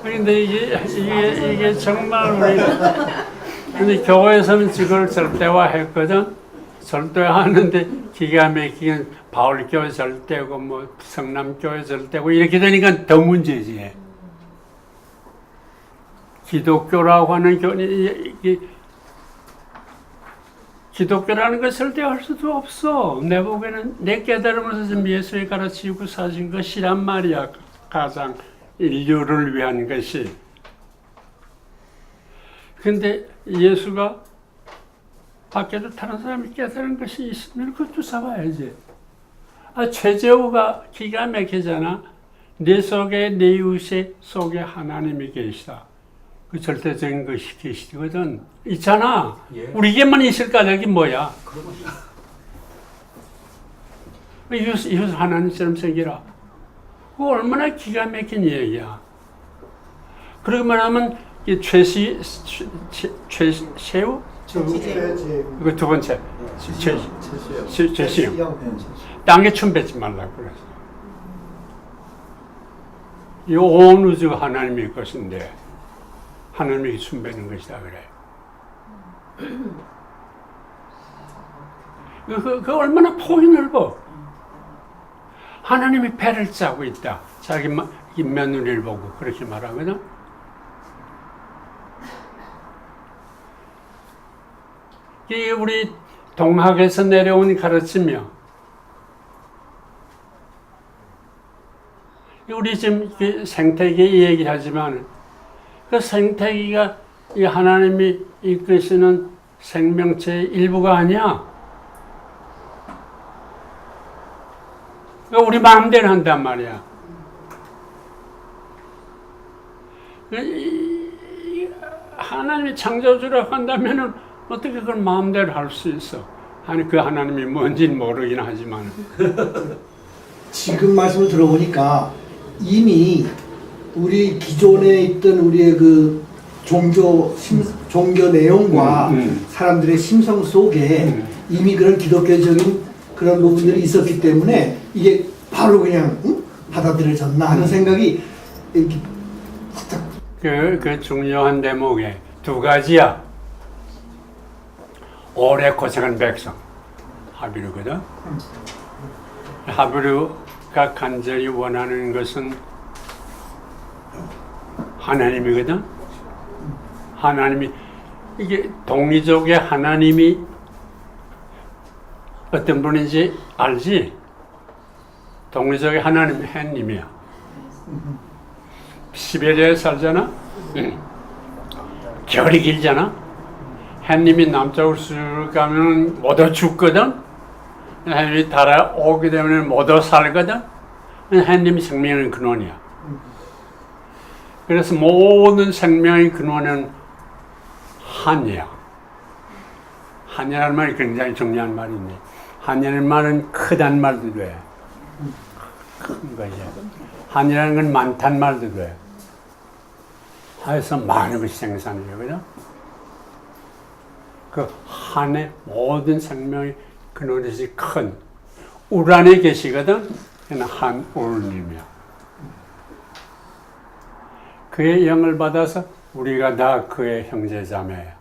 근데 이게 정말 우리 근데 교회에서는 그걸 절대화했거든. 절대화하는데 기가 막히게 바울교회 절대고 뭐 성남교회 절대고 이렇게 되니까 더 문제지. 기독교라고 하는 기독교라는 걸 절대할 수도 없어. 내 보기에는 내 깨달음으로서 지금 예수를 가르치고 사신 것이란 말이야. 가장 인류를 위한 것이. 근데 예수가 밖에도 다른 사람이 깨달은 것이 있으면 그것도 잡아야지. 최재호가 기가 막히잖아. 내 속에 내 이웃의 속에 하나님이 계시다. 그 절대적인 것이 계시거든. 있잖아. 예. 우리에게만 있을 까닭이 뭐야? 이웃 하나님처럼 생기라. 그거 얼마나 기가 막힌 얘기야. 그러고 말하면 이 최세우? 그 두 번째. 최세우. 땅에 춤 뱉지 말라고 그랬어. 이 온 우주가 하나님의 것인데 하나님이 춤 뱉는 것이다 그래. 그 얼마나 폭이 넓어. 하나님이 배를 짜고 있다. 자기 며느리를 보고 그렇게 말하거든. 이게 우리 동학에서 내려온 가르침이야. 우리 지금 생태계 얘기하지만 그 생태계가 이 하나님이 이끄시는 생명체의 일부가 아니야. 우리 마음대로 한단 말이야. 하나님이 창조주라고 한다면은 어떻게 그걸 마음대로 할 수 있어? 아니 그 하나님이 뭔지는 모르긴 하지만 지금 말씀을 들어보니까 이미 우리 기존에 있던 우리의 그 종교 내용과 사람들의 심성 속에 이미 그런 기독교적인 그런 부분들이 있었기 때문에 이게 바로 그냥 받아들여졌나 하는 생각이 이렇게 그 중요한 대목에 두 가지야. 오래 고생한 백성 하비루거든. 하비루가 간절히 원하는 것은 하나님이거든. 하나님이 이게 동리족의 하나님이 어떤 분인지 알지? 동리족의 하나님 햇님이야. 시베리아에 살잖아. 겨울이 길잖아. 햇님이 남쪽으로 쭉 가면 못 죽거든. 햇님이 달아오게 되면 못 살거든. 햇님이 생명의 근원이야. 그래서 모든 생명의 근원은 한이야. 한이라는 말이 굉장히 중요한 말인데, 한이라는 말은 크단 말도 돼. 큰 거지. 한이라는 건 많단 말도 돼. 하여서 많은 것이 생산되거든. 그 한의 모든 생명의 근원이 큰 우란에 계시거든. 그는 한울님이야. 그의 영을 받아서 우리가 다 그의 형제자매야.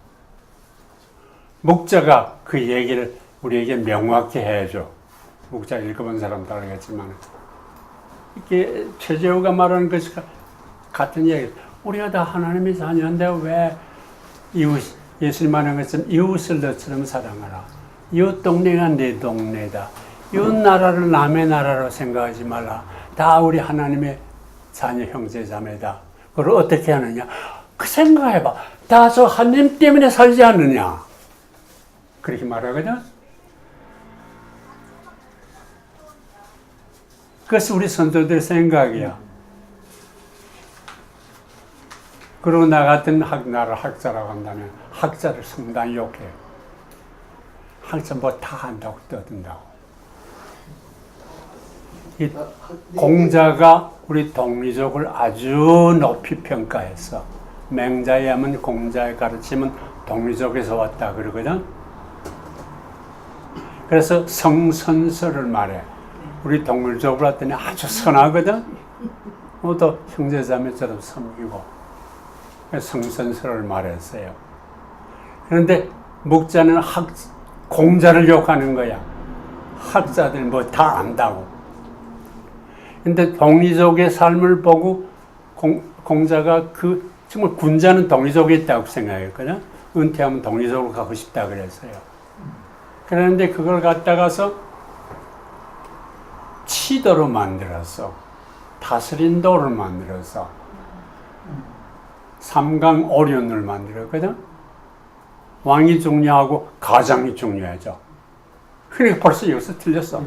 목자가 그 얘기를 우리에게 명확히 해줘. 목자 읽어본 사람도 알겠지만 이게 최재우가 말하는 것이 같은 얘기. 우리가 다 하나님의 자녀인데 왜 예수님 말하는 것처럼 이웃을 너처럼 사랑하라. 이웃 동네가 내 동네다. 이웃 나라를 남의 나라로 생각하지 말라. 다 우리 하나님의 자녀 형제자매다. 그걸 어떻게 하느냐? 그 생각해봐. 다 저 하나님 때문에 살지 않느냐? 그렇게 말하거든. 그것이 우리 선조들의 생각이야. 그리고 나 같은 나라 학자라고 한다면 학자를 상당히 욕해요. 학자 뭐 다 한다고 떠든다고. 이 공자가 우리 동리족을 아주 높이 평가했어. 맹자에 하면 공자의 가르침은 동리족에서 왔다 그러거든. 그래서 성선설을 말해. 우리 동리족을 했더니 아주 선하거든. 또 형제자매처럼 섬기고 성선설을 말했어요. 그런데 목자는 공자를 욕하는 거야. 학자들 뭐 다 안다고. 근데 동리족의 삶을 보고 공자가 정말 군자는 동리족에 있다고 생각했거든. 은퇴하면 동리족으로 가고 싶다 그랬어요. 그런데 그걸 갖다가서 치도로 만들었어. 다스린도를 만들었어. 삼강오륜을 만들었거든. 왕이 중요하고 가장이 중요하죠. 그러니까 벌써 여기서 틀렸어.